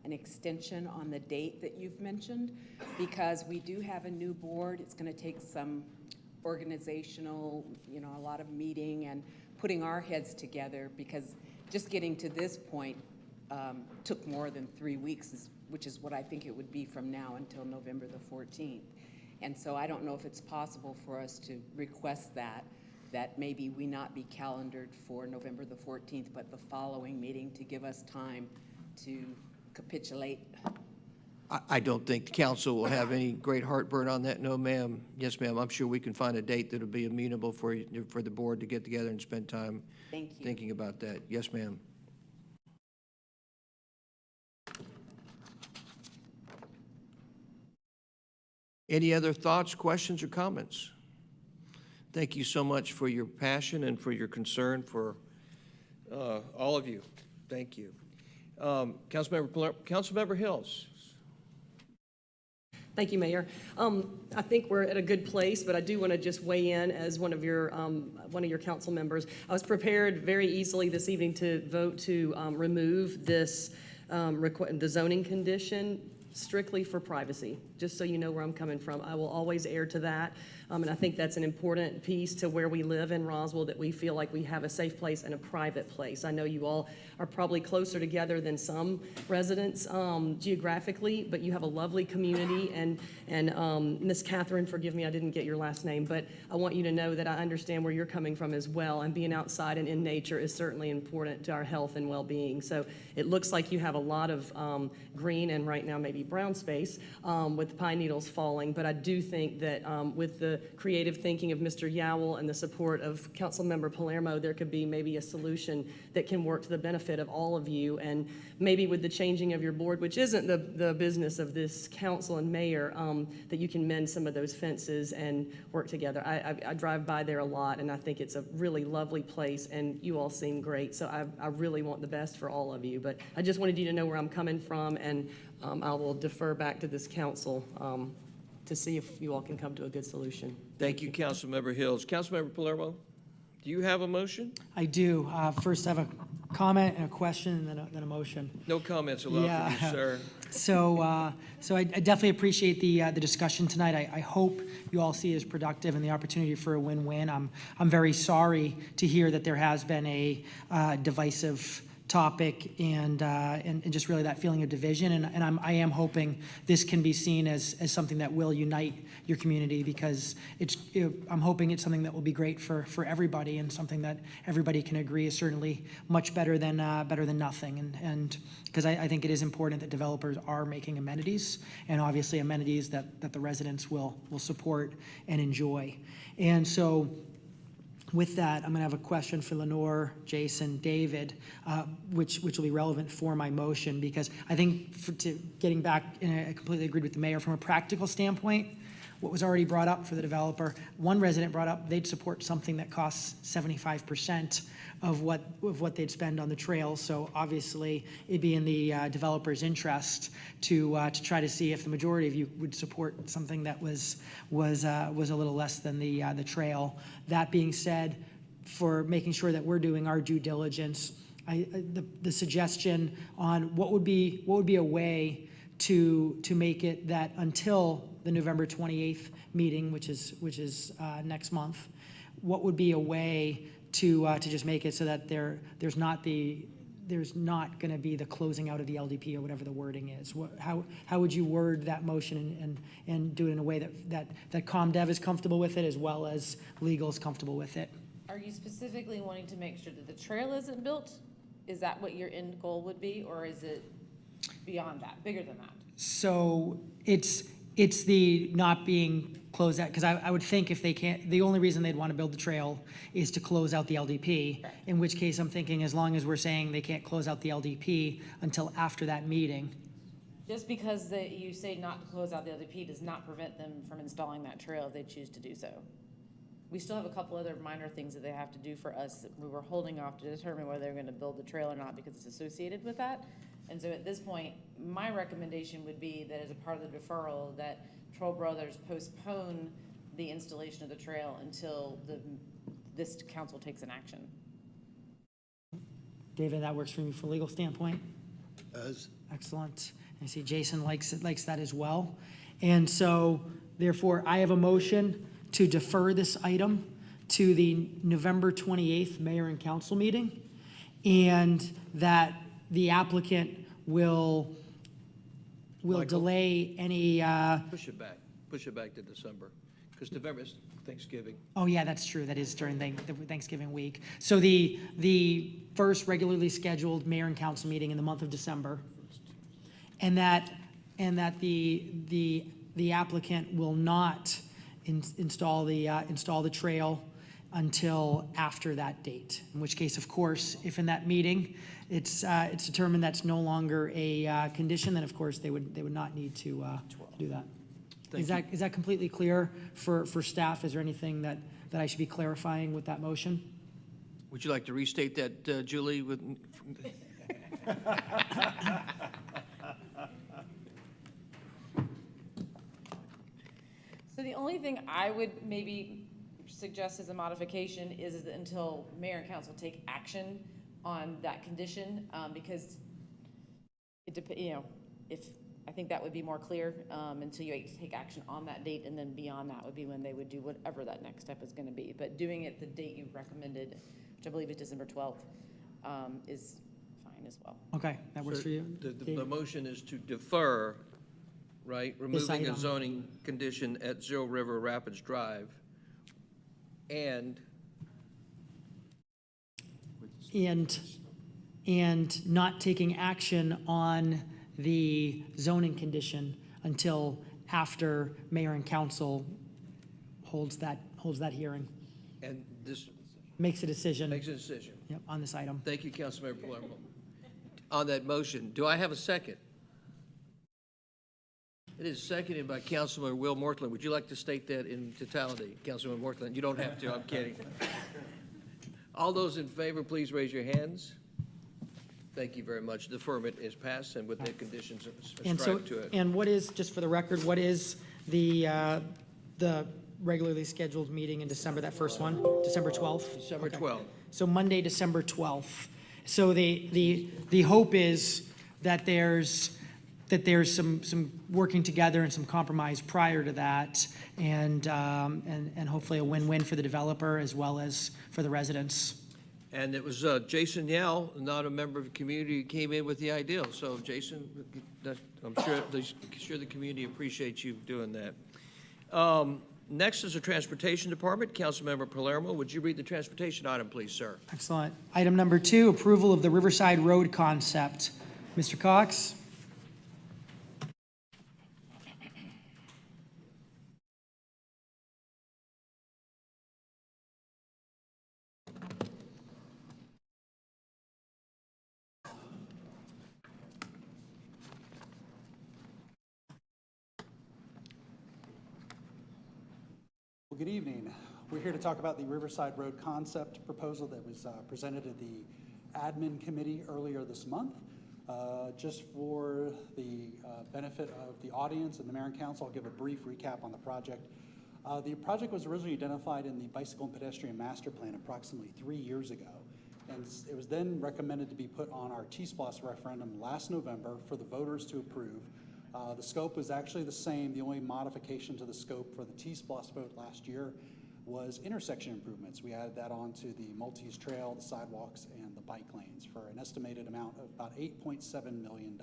an extension on the date that you've mentioned, because we do have a new board. It's going to take some organizational, a lot of meeting and putting our heads together, because just getting to this point took more than 3 weeks, which is what I think it would be from now until November the 14th. And so I don't know if it's possible for us to request that maybe we not be calendared for November the 14th, but the following meeting, to give us time to capitulate.
I don't think the council will have any great heartburn on that. No, ma'am. Yes, ma'am. I'm sure we can find a date that'll be amenable for the board to get together and spend time thinking about that. Yes, ma'am. Any other thoughts, questions, or comments? Thank you so much for your passion and for your concern for all of you. Thank you. Councilmember Hills.
Thank you, Mayor. I think we're at a good place, but I do want to just weigh in as one of your council members. I was prepared very easily this evening to vote to remove this the zoning condition strictly for privacy, just so you know where I'm coming from. I will always err to that, and I think that's an important piece to where we live in Roswell, that we feel like we have a safe place and a private place. I know you all are probably closer together than some residents geographically, but you have a lovely community, and Miss Catherine, forgive me, I didn't get your last name, but I want you to know that I understand where you're coming from as well, and being outside and in nature is certainly important to our health and well-being. So it looks like you have a lot of green and right now maybe brown space with pine needles falling, but I do think that with the creative thinking of Mr. Yowell and the support of Councilmember Palermo, there could be maybe a solution that can work to the benefit of all of you, and maybe with the changing of your board, which isn't the business of this council and mayor, that you can mend some of those fences and work together. I drive by there a lot, and I think it's a really lovely place, and you all seem great, so I really want the best for all of you, but I just wanted you to know where I'm coming from, and I will defer back to this council to see if you all can come to a good solution.
Thank you, Councilmember Hills. Councilmember Palermo, do you have a motion?
I do. First, I have a comment and a question, and then a motion.
No comments allowed from you, sir.
So I definitely appreciate the discussion tonight. I hope you all see it as productive and the opportunity for a win-win. I'm very sorry to hear that there has been a divisive topic and just really that feeling of division. And I am hoping this can be seen as something that will unite your community, because I'm hoping it's something that will be great for everybody, and something that everybody can agree is certainly much better than nothing. And because I think it is important that developers are making amenities, and obviously amenities that the residents will support and enjoy. And so with that, I'm going to have a question for Lenore, Jason, David, which will be relevant for my motion, because I think getting back, and I completely agreed with the mayor, from a practical standpoint, what was already brought up for the developer. One resident brought up they'd support something that costs 75% of what they'd spend on the trail. So obviously, it'd be in the developer's interest to try to see if the majority of you would support something that was a little less than the trail. That being said, for making sure that we're doing our due diligence, the suggestion on what would be a way to make it that until the November 28th meeting, which is next month, what would be a way to just make it so that there's not going to be the closing out of the LDP or whatever the wording is? How would you word that motion and do it in a way that ComDev is comfortable with it as well as legal is comfortable with it?
Are you specifically wanting to make sure that the trail isn't built? Is that what your end goal would be, or is it beyond that, bigger than that?
So it's the not being closed out, because I would think if they can't, the only reason they'd want to build the trail is to close out the LDP, in which case I'm thinking as long as we're saying they can't close out the LDP until after that meeting.
Just because you say not to close out the LDP does not prevent them from installing that trail if they choose to do so. We still have a couple other minor things that they have to do for us that we were holding off to determine whether they're going to build the trail or not because it's associated with that. And so at this point, my recommendation would be that as a part of the deferral, that Troll Brothers postpone the installation of the trail until this council takes an action.
David, that works for you from a legal standpoint?
Does.
Excellent. I see Jason likes that as well. And so therefore, I have a motion to defer this item to the November 28th mayor and council meeting, and that the applicant will
Michael?
delay any,
Push it back to December, because November is Thanksgiving.
oh yeah, that's true, that is during the Thanksgiving week. So the first regularly scheduled mayor and council meeting in the month of December, and that the applicant will not install the trail until after that date. In which case, of course, if in that meeting it's determined that's no longer a condition, then of course they would not need to do that. Is that completely clear for staff? Is there anything that I should be clarifying with that motion?
Would you like to restate that, Julie?
So the only thing I would maybe suggest as a modification is that until mayor and council take action on that condition, because if I think that would be more clear until you take action on that date, and then beyond that would be when they would do whatever that next step is going to be. But doing it the date you recommended, which I believe is December 12th, is fine as well.
Okay, that works for you?
The motion is to defer, right? Removing a zoning condition at Zero River Rapids Drive and
not taking action on the zoning condition until after mayor and council holds that hearing.
And this
Makes a decision.
makes a decision.
Yep, on this item.
Thank you, Councilmember Palermo. On that motion, do I have a second? It is seconded by Councilmember Will Mortland. Would you like to state that in totality, Councilmember Mortland? You don't have to, I'm kidding. All those in favor, please raise your hands. Thank you very much. Deferment is passed, and with the conditions
And so,
ascribed to it.
and what is, just for the record, what is the regularly scheduled meeting in December, that first one, December 12th?
December 12th.
So Monday, December 12th. So the hope is that there's some working together and some compromise prior to that, and hopefully a win-win for the developer as well as for the residents.
And it was Jason Yell, not a member of the community, who came in with the idea. So Jason, I'm sure the community appreciates you doing that. Next is the Transportation Department. Councilmember Palermo, would you read the transportation item, please, sir?
Excellent. Item number 2, approval of the Riverside Road concept. Mr. Cox?
Well, good evening. We're here to talk about the Riverside Road concept proposal that was presented at the admin committee earlier this month. Just for the benefit of the audience and the mayor and council, I'll give a brief recap on the project. The project was originally identified in the Bicycle and Pedestrian Master Plan approximately 3 years ago. And it was then recommended to be put on our T-SPLOS referendum last November for the voters to approve. The scope was actually the same. The only modification to the scope for the T-SPLOS vote last year was intersection improvements. We added that onto the multi-use trail, the sidewalks, and the bike lanes for an estimated amount of about $8.7 million.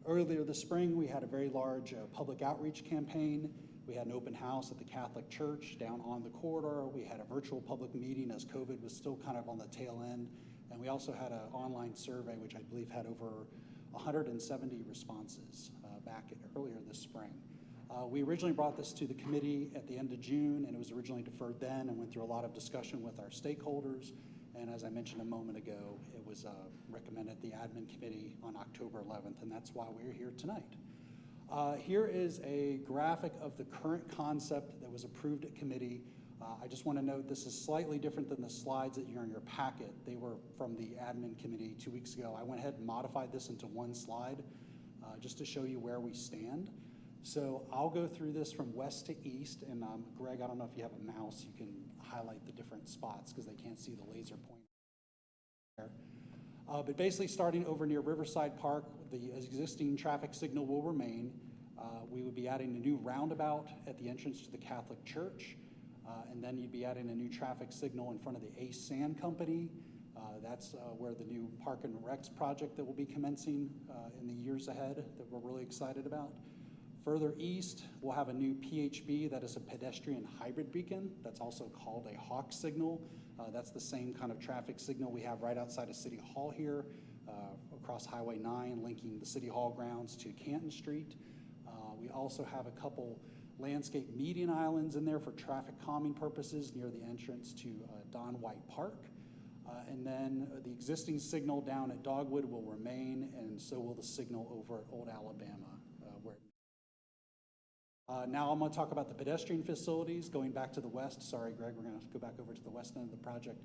Earlier this spring, we had a very large public outreach campaign. We had an open house at the Catholic Church down on the corridor. We had a virtual public meeting as COVID was still kind of on the tail end. And we also had an online survey, which I believe had over 170 responses earlier this spring. We originally brought this to the committee at the end of June, and it was originally deferred then and went through a lot of discussion with our stakeholders. And as I mentioned a moment ago, it was recommended at the admin committee on October 11th, and that's why we're here tonight. Here is a graphic of the current concept that was approved at committee. I just want to note this is slightly different than the slides that you're in your packet. They were from the admin committee 2 weeks ago. I went ahead and modified this into one slide just to show you where we stand. So I'll go through this from west to east, and Greg, I don't know if you have a mouse, you can highlight the different spots because they can't see the laser pointer there. But basically starting over near Riverside Park, the existing traffic signal will remain. We would be adding a new roundabout at the entrance to the Catholic Church, and then you'd be adding a new traffic signal in front of the Ace Sand Company. That's where the new Park and Recs project that will be commencing in the years ahead that we're really excited about. Further east, we'll have a new PHB that is a pedestrian hybrid beacon. That's also called a hawk signal. That's the same kind of traffic signal we have right outside of City Hall here, across Highway 9, linking the City Hall grounds to Canton Street. We also have a couple landscape median islands in there for traffic calming purposes near the entrance to Don White Park. And then the existing signal down at Dogwood will remain, and so will the signal over at Old Alabama. Now I'm going to talk about the pedestrian facilities going back to the west. Sorry, Greg, we're going to go back over to the west end of the project.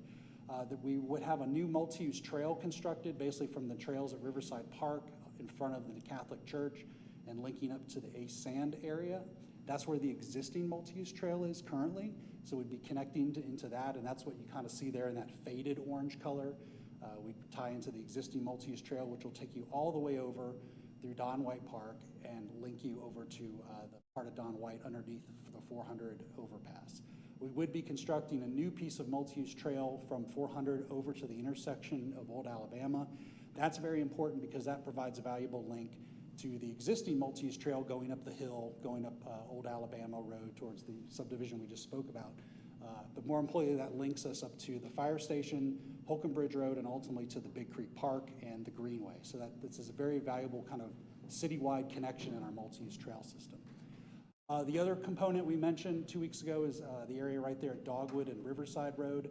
That we would have a new multi-use trail constructed basically from the trails at Riverside Park in front of the Catholic Church and linking up to the Ace Sand area. That's where the existing multi-use trail is currently. So we'd be connecting into that, and that's what you kind of see there in that faded orange color. We tie into the existing multi-use trail, which will take you all the way over through Don White Park and link you over to the part of Don White underneath the 400 overpass. We would be constructing a new piece of multi-use trail from 400 over to the intersection of Old Alabama. That's very important because that provides a valuable link to the existing multi-use trail going up the hill, going up Old Alabama Road towards the subdivision we just spoke about. But more importantly, that links us up to the fire station, Holcomb Bridge Road, and ultimately to the Big Creek Park and the Greenway. So this is a very valuable kind of citywide connection in our multi-use trail system. The other component we mentioned 2 weeks ago is the area right there at Dogwood and Riverside Road.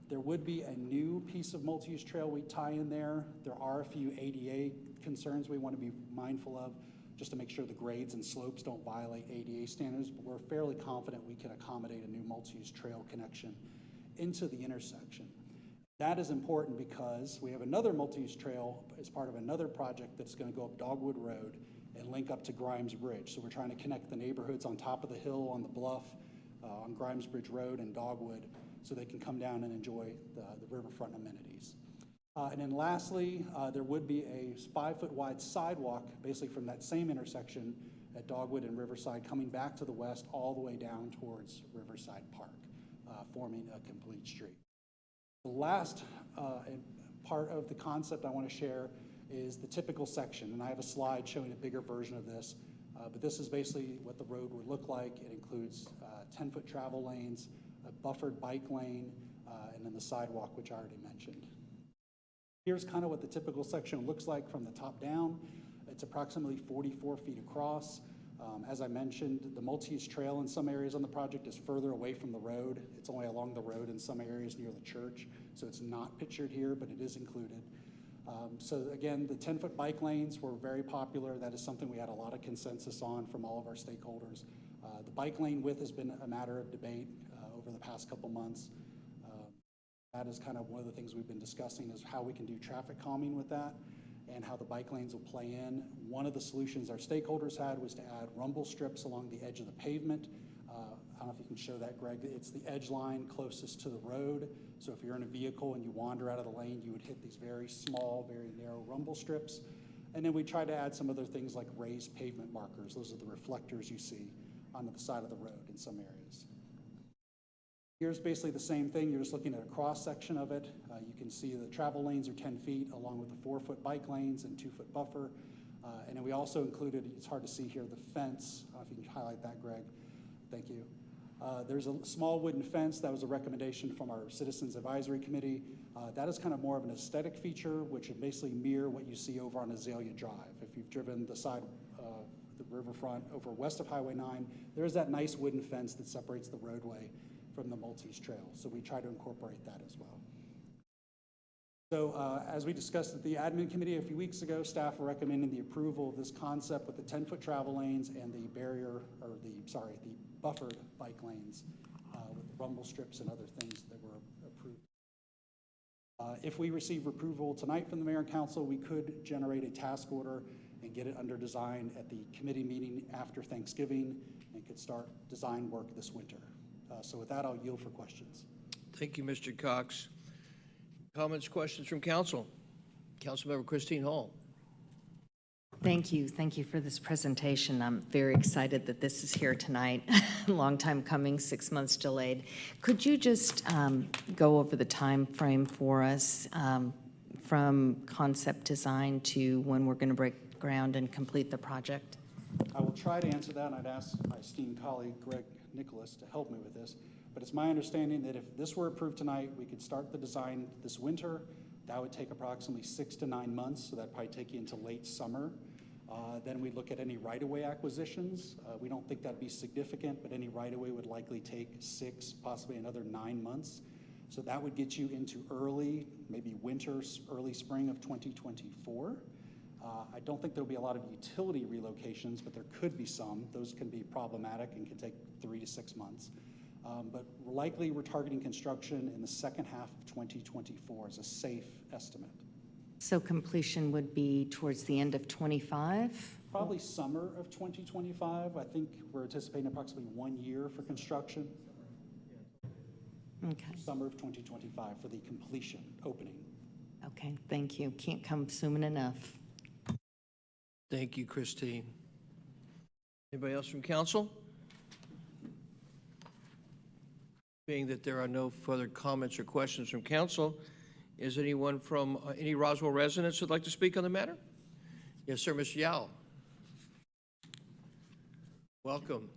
There would be a new piece of multi-use trail we tie in there. There are a few ADA concerns we want to be mindful of just to make sure the grades and slopes don't violate ADA standards, but we're fairly confident we can accommodate a new multi-use trail connection into the intersection. That is important because we have another multi-use trail as part of another project that's going to go up Dogwood Road and link up to Grimes Bridge. So we're trying to connect the neighborhoods on top of the hill, on the bluff, on Grimes Bridge Road and Dogwood, so they can come down and enjoy the riverfront amenities. And then lastly, there would be a 5-foot wide sidewalk basically from that same intersection at Dogwood and Riverside coming back to the west all the way down towards Riverside Park, forming a complete street. The last part of the concept I want to share is the typical section, and I have a slide showing a bigger version of this, but this is basically what the road would look like. It includes 10-foot travel lanes, a buffered bike lane, and then the sidewalk, which I already mentioned. Here's kind of what the typical section looks like from the top down. It's approximately 44 feet across. As I mentioned, the multi-use trail in some areas on the project is further away from the road. It's only along the road in some areas near the church, so it's not pictured here, but it is included. So again, the 10-foot bike lanes were very popular. That is something we had a lot of consensus on from all of our stakeholders. The bike lane width has been a matter of debate over the past couple months. That is kind of one of the things we've been discussing, is how we can do traffic calming with that and how the bike lanes will play in. One of the solutions our stakeholders had was to add rumble strips along the edge of the pavement. I don't know if you can show that, Greg. It's the edge line closest to the road. So if you're in a vehicle and you wander out of the lane, you would hit these very small, very narrow rumble strips. And then we try to add some other things like raised pavement markers. Those are the reflectors you see on the side of the road in some areas. Here's basically the same thing. You're just looking at a cross section of it. You can see the travel lanes are 10 feet along with the 4-foot bike lanes and 2-foot buffer. And then we also included, it's hard to see here, the fence. I don't know if you can highlight that, Greg. Thank you. There's a small wooden fence. That was a recommendation from our Citizens Advisory Committee. That is kind of more of an aesthetic feature, which would basically mirror what you see over on Azalea Drive. If you've driven the side of the riverfront over west of Highway 9, there's that nice wooden fence that separates the roadway from the Maltese Trail. So we try to incorporate that as well. So as we discussed at the admin committee a few weeks ago, staff are recommending the approval of this concept with the 10-foot travel lanes and the the buffered bike lanes with the rumble strips and other things that were approved. If we receive approval tonight from the mayor and council, we could generate a task order and get it under design at the committee meeting after Thanksgiving and could start design work this winter. So with that, I'll yield for questions.
Thank you, Mr. Cox. Comments, questions from council? Councilmember Christine Hall.
Thank you. Thank you for this presentation. I'm very excited that this is here tonight. Long time coming, 6 months delayed. Could you just go over the time frame for us from concept design to when we're going to break ground and complete the project?
I will try to answer that, and I'd ask my esteemed colleague, Greg Nicholas, to help me with this. But it's my understanding that if this were approved tonight, we could start the design this winter. That would take approximately 6 to 9 months, so that'd probably take you into late summer. Then we'd look at any right-of-way acquisitions. We don't think that'd be significant, but any right-of-way would likely take 6, possibly another 9 months. So that would get you into early, maybe winter, early spring of 2024. I don't think there'll be a lot of utility relocations, but there could be some. Those can be problematic and can take 3 to 6 months. But likely we're targeting construction in the second half of 2024 as a safe estimate.
So completion would be towards the end of 25?
Probably summer of 2025. I think we're anticipating approximately 1 year for construction.
Okay.
Summer of 2025 for the completion, opening.
Okay, thank you. Can't come soon enough.
Thank you, Christine. Anybody else from council? Being that there are no further comments or questions from council, is anyone from any Roswell residents who'd like to speak on the matter? Yes, sir, Mr. Yao. Welcome.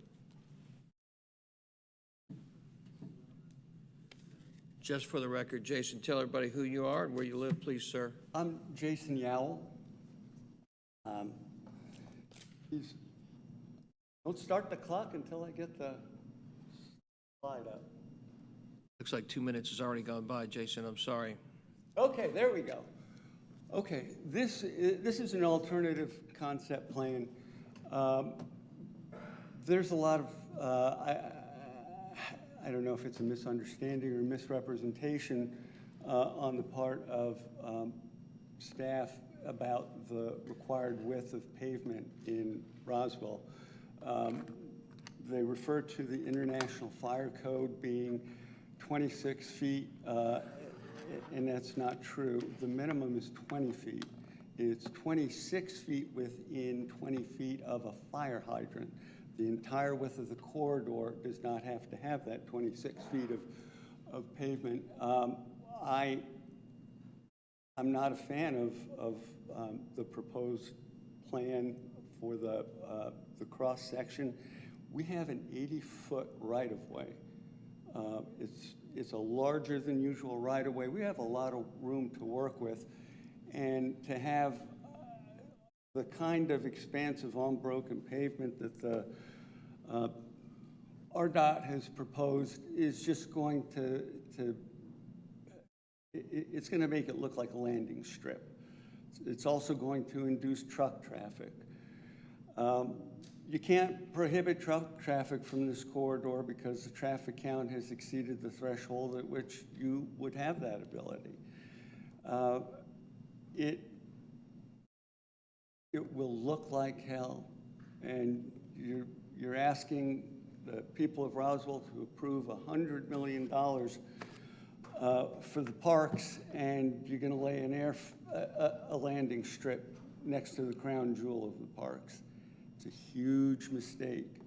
Just for the record, Jason, tell everybody who you are and where you live, please, sir.
I'm Jason Yowell. Don't start the clock until I get the slide up.
Looks like 2 minutes has already gone by, Jason. I'm sorry.
Okay, there we go. Okay, this is an alternative concept plan. There's a lot of, I don't know if it's a misunderstanding or misrepresentation on the part of staff about the required width of pavement in Roswell. They refer to the International Fire Code being 26 feet, and that's not true. The minimum is 20 feet. It's 26 feet within 20 feet of a fire hydrant. The entire width of the corridor does not have to have that 26 feet of pavement. I'm not a fan of the proposed plan for the cross-section. We have an 80-foot right-of-way. It's a larger than usual right-of-way. We have a lot of room to work with, and to have the kind of expansive unbroken pavement that the RDOT has proposed is just going it's going to make it look like a landing strip. It's also going to induce truck traffic. you can't prohibit truck traffic from this corridor because the traffic count has exceeded the threshold at which you would have that ability. It will look like hell, and you're asking the people of Roswell to approve $100 million for the parks, and you're going to lay a landing strip next to the crown jewel of the parks. It's a huge mistake.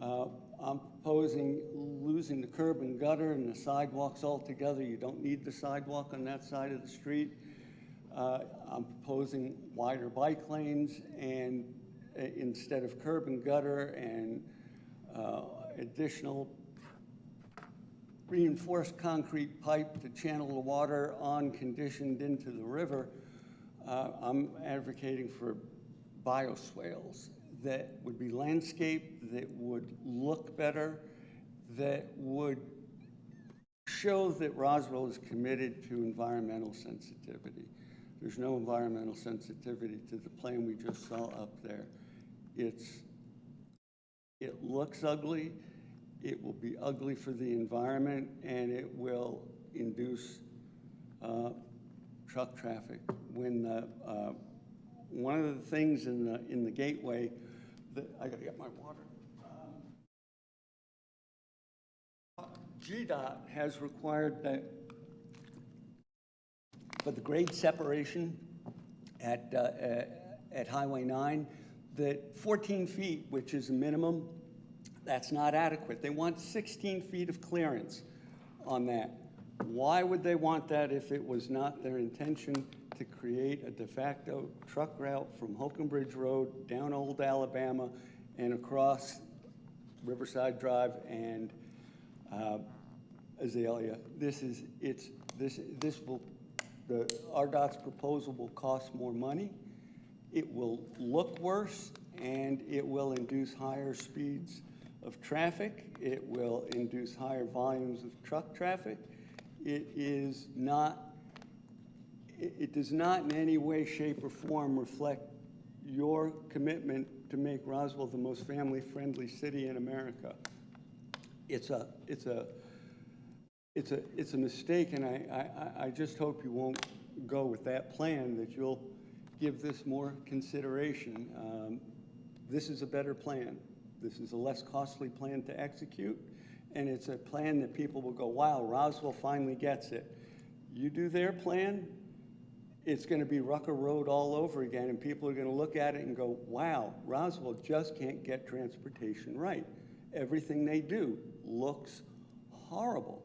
I'm proposing losing the curb and gutter and the sidewalks altogether. You don't need the sidewalk on that side of the street. I'm proposing wider bike lanes and instead of curb and gutter and additional reinforced concrete pipe to channel the water unconditioned into the river. I'm advocating for bioswales that would be landscaped, that would look better, that would show that Roswell is committed to environmental sensitivity. There's no environmental sensitivity to the plan we just saw up there. It looks ugly, it will be ugly for the environment, and it will induce truck traffic. When one of the things in the gateway, I gotta get my water. GDOT has required that for the grade separation at Highway 9, that 14 feet, which is a minimum, that's not adequate. They want 16 feet of clearance on that. Why would they want that if it was not their intention to create a de facto truck route from Holcomb Bridge Road down Old Alabama and across Riverside Drive and Azalea? RDOT's proposal will cost more money. It will look worse, and it will induce higher speeds of traffic. It will induce higher volumes of truck traffic. It does not in any way, shape, or form reflect your commitment to make Roswell the most family-friendly city in America. It's a mistake, and I just hope you won't go with that plan, that you'll give this more consideration. This is a better plan. This is a less costly plan to execute, and it's a plan that people will go, wow, Roswell finally gets it. You do their plan, it's going to be Rucker Road all over again, and people are going to look at it and go, wow, Roswell just can't get transportation right. Everything they do looks horrible,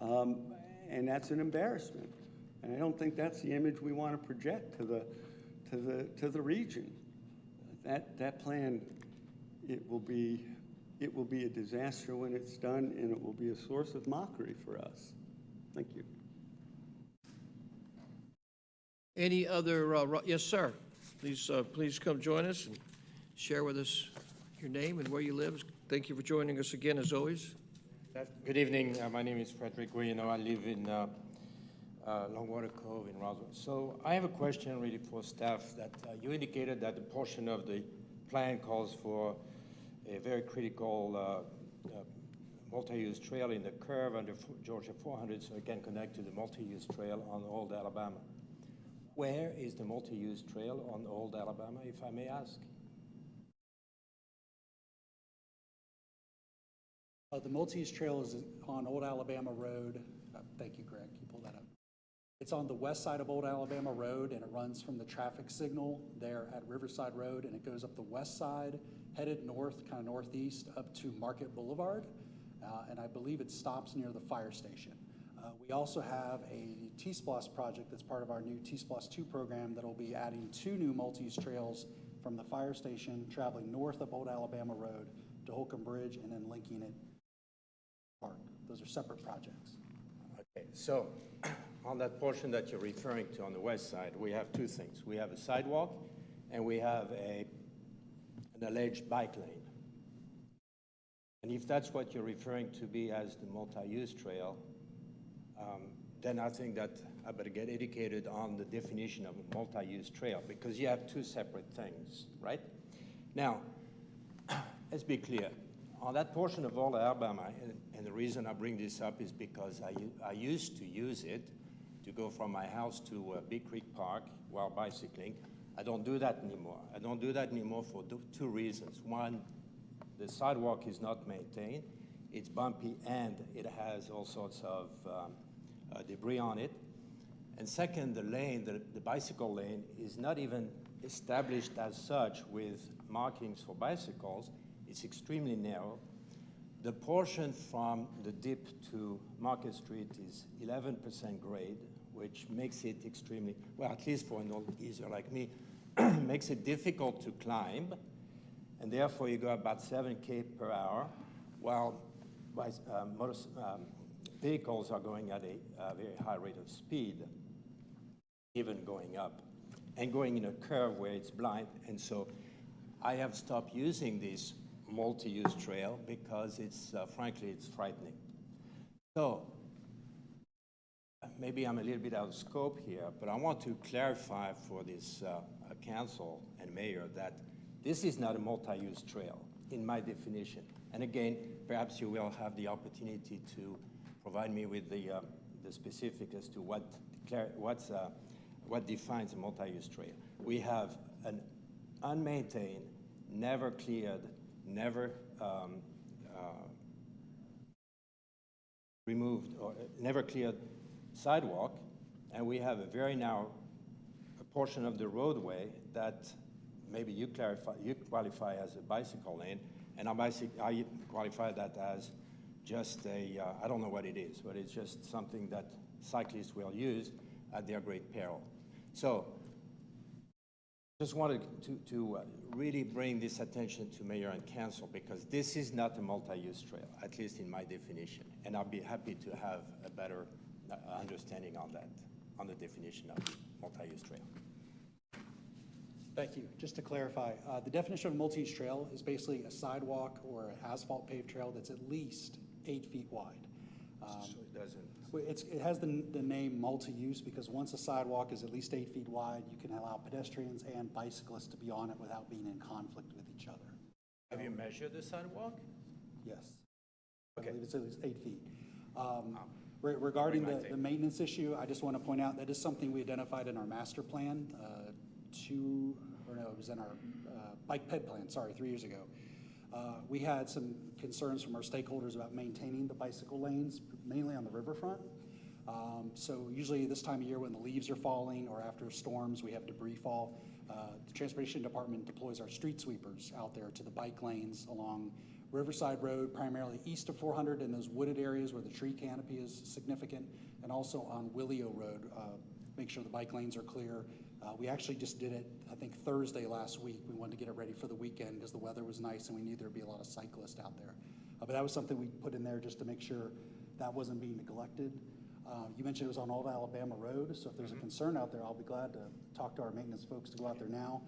and that's an embarrassment. And I don't think that's the image we want to project to the region. That plan, it will be a disaster when it's done, and it will be a source of mockery for us. Thank you.
Any other, yes, sir. Please come join us and share with us your name and where you live. Thank you for joining us again, as always.
Good evening. My name is Frederick Guino. I live in Longwater Cove in Roswell. So I have a question really for staff that you indicated that the portion of the plan calls for a very critical multi-use trail in the curve under Georgia 400 so it can connect to the multi-use trail on Old Alabama. Where is the multi-use trail on Old Alabama, if I may ask?
The multi-use trail is on Old Alabama Road. Thank you, Greg. You pulled that up. It's on the west side of Old Alabama Road, and it runs from the traffic signal there at Riverside Road, and it goes up the west side, headed north, kind of northeast, up to Market Boulevard, and I believe it stops near the fire station. We also have a T-Splosh project that's part of our new T-Splosh 2 program that'll be adding 2 new multi-use trails from the fire station, traveling north of Old Alabama Road to Holcomb Bridge, and then linking it park. Those are separate projects.
Okay, so on that portion that you're referring to on the west side, we have 2 things. We have a sidewalk, and we have an alleged bike lane. And if that's what you're referring to be as the multi-use trail, then I think that I better get educated on the definition of a multi-use trail, because you have 2 separate things, right? Now, let's be clear. On that portion of Old Alabama, and the reason I bring this up is because I used to use it to go from my house to Big Creek Park while bicycling. I don't do that anymore. I don't do that anymore for two reasons. One, the sidewalk is not maintained. It's bumpy and it has all sorts of debris on it. And second, the lane, the bicycle lane, is not even established as such with markings for bicycles. It's extremely narrow. The portion from the dip to Market Street is 11% grade, which makes it extremely, well, at least for an old geezer like me, makes it difficult to climb. And therefore, you go about 7K per hour, while vehicles are going at a very high rate of speed, even going up, and going in a curve where it's blind. And so I have stopped using this multi-use trail because it's, frankly, it's frightening. So maybe I'm a little bit out of scope here, but I want to clarify for this council and mayor that this is not a multi-use trail in my definition. And again, perhaps you will have the opportunity to provide me with the specifics as to what defines a multi-use trail. We have an unmaintained, never cleared, never removed or never cleared sidewalk, and we have a very narrow portion of the roadway that maybe you qualify as a bicycle lane, and I qualify that as just a, I don't know what it is, but it's just something that cyclists will use at their great peril. So just wanted to really bring this attention to mayor and council, because this is not a multi-use trail, at least in my definition, and I'll be happy to have a better understanding on that, on the definition of multi-use trail.
Thank you. Just to clarify, the definition of multi-use trail is basically a sidewalk or an asphalt paved trail that's at least 8 feet wide.
So it doesn't.
It has the name multi-use because once a sidewalk is at least 8 feet wide, you can allow pedestrians and bicyclists to be on it without being in conflict with each other.
Have you measured the sidewalk?
Yes.
Okay.
I believe it's at least 8 feet. Regarding the maintenance issue, I just want to point out that is something we identified in our master plan, it was in our bike ped plan, 3 years ago. We had some concerns from our stakeholders about maintaining the bicycle lanes, mainly on the riverfront. So usually this time of year when the leaves are falling or after storms, we have debris fall. The Transportation Department deploys our street sweepers out there to the bike lanes along Riverside Road, primarily east of 400 in those wooded areas where the tree canopy is significant, and also on Willio Road, make sure the bike lanes are clear. We actually just did it, I think, Thursday last week. We wanted to get it ready for the weekend because the weather was nice and we knew there'd be a lot of cyclists out there. But that was something we put in there just to make sure that wasn't being neglected. You mentioned it was on Old Alabama Road, so if there's a concern out there, I'll be glad to talk to our maintenance folks to go out there now.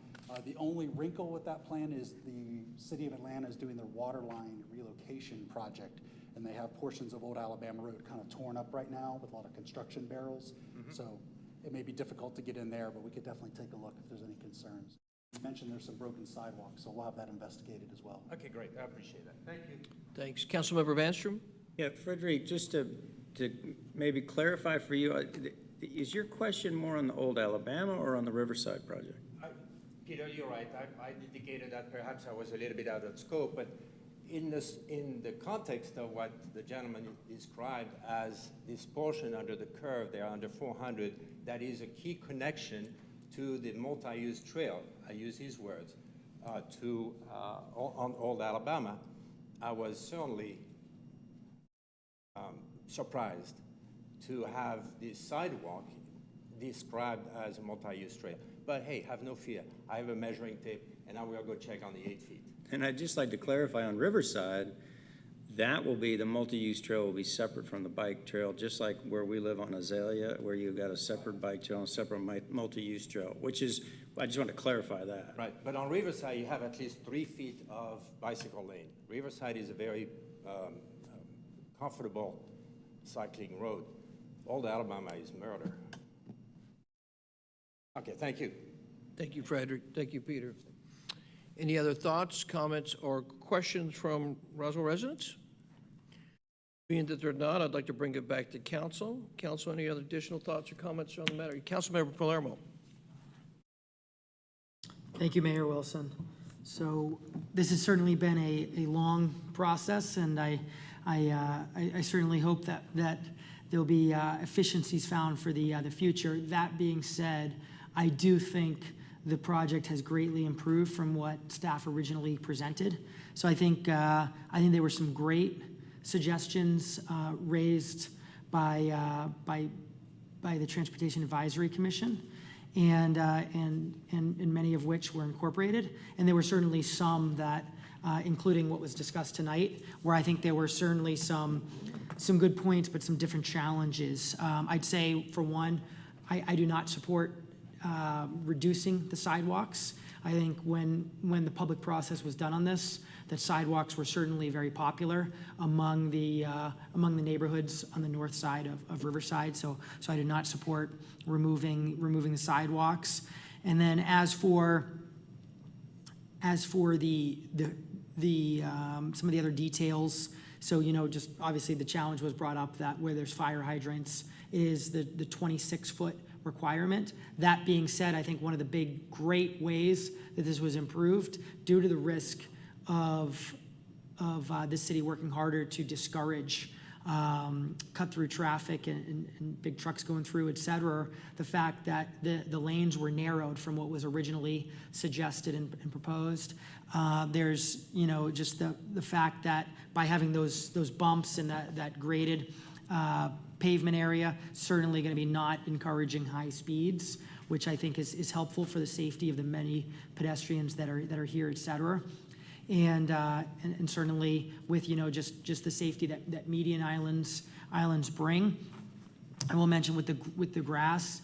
The only wrinkle with that plan is the City of Atlanta is doing their water line relocation project, and they have portions of Old Alabama Road kind of torn up right now with a lot of construction barrels. So it may be difficult to get in there, but we could definitely take a look if there's any concerns. You mentioned there's some broken sidewalks, so we'll have that investigated as well.
Okay, great. I appreciate that. Thank you.
Thanks. Councilmember Vanstrom?
Yeah, Frederick, just to maybe clarify for you, is your question more on the Old Alabama or on the Riverside project?
Peter, you're right. I indicated that perhaps I was a little bit out of scope, but in the context of what the gentleman described as this portion under the curve there, under 400, that is a key connection to the multi-use trail, I use his words, on Old Alabama, I was certainly surprised to have this sidewalk described as a multi-use trail. But hey, have no fear. I have a measuring tape, and I will go check on the 8 feet.
And I'd just like to clarify on Riverside, that will be, the multi-use trail will be separate from the bike trail, just like where we live on Azalea, where you've got a separate bike trail and separate multi-use trail, which is, I just want to clarify that.
Right, but on Riverside, you have at least 3 feet of bicycle lane. Riverside is a very comfortable cycling road. Old Alabama is murder. Okay, thank you.
Thank you, Frederick. Thank you, Peter. Any other thoughts, comments, or questions from Roswell residents? Being that there are not, I'd like to bring it back to council. Council, any other additional thoughts or comments on the matter? Councilmember Palermo.
Thank you, Mayor Wilson. So this has certainly been a long process, and I certainly hope that there'll be efficiencies found for the future. That being said, I do think the project has greatly improved from what staff originally presented. So I think there were some great suggestions raised by the Transportation Advisory Commission, and many of which were incorporated. And there were certainly some that, including what was discussed tonight, where I think there were certainly some good points, but some different challenges. I'd say, for one, I do not support reducing the sidewalks. I think when the public process was done on this, that sidewalks were certainly very popular among the neighborhoods on the north side of Riverside. So I do not support removing the sidewalks. And then as for the some of the other details, so just obviously the challenge was brought up that where there's fire hydrants is the 26-foot requirement. That being said, I think one of the great ways that this was improved, due to the risk of the city working harder to discourage cut-through traffic and big trucks going through, et cetera, the fact that the lanes were narrowed from what was originally suggested and proposed. There's, just the fact that by having those bumps and that graded pavement area, certainly going to be not encouraging high speeds, which I think is helpful for the safety of the many pedestrians that are here, et cetera. And certainly with, just the safety that median islands bring. I will mention with the grass,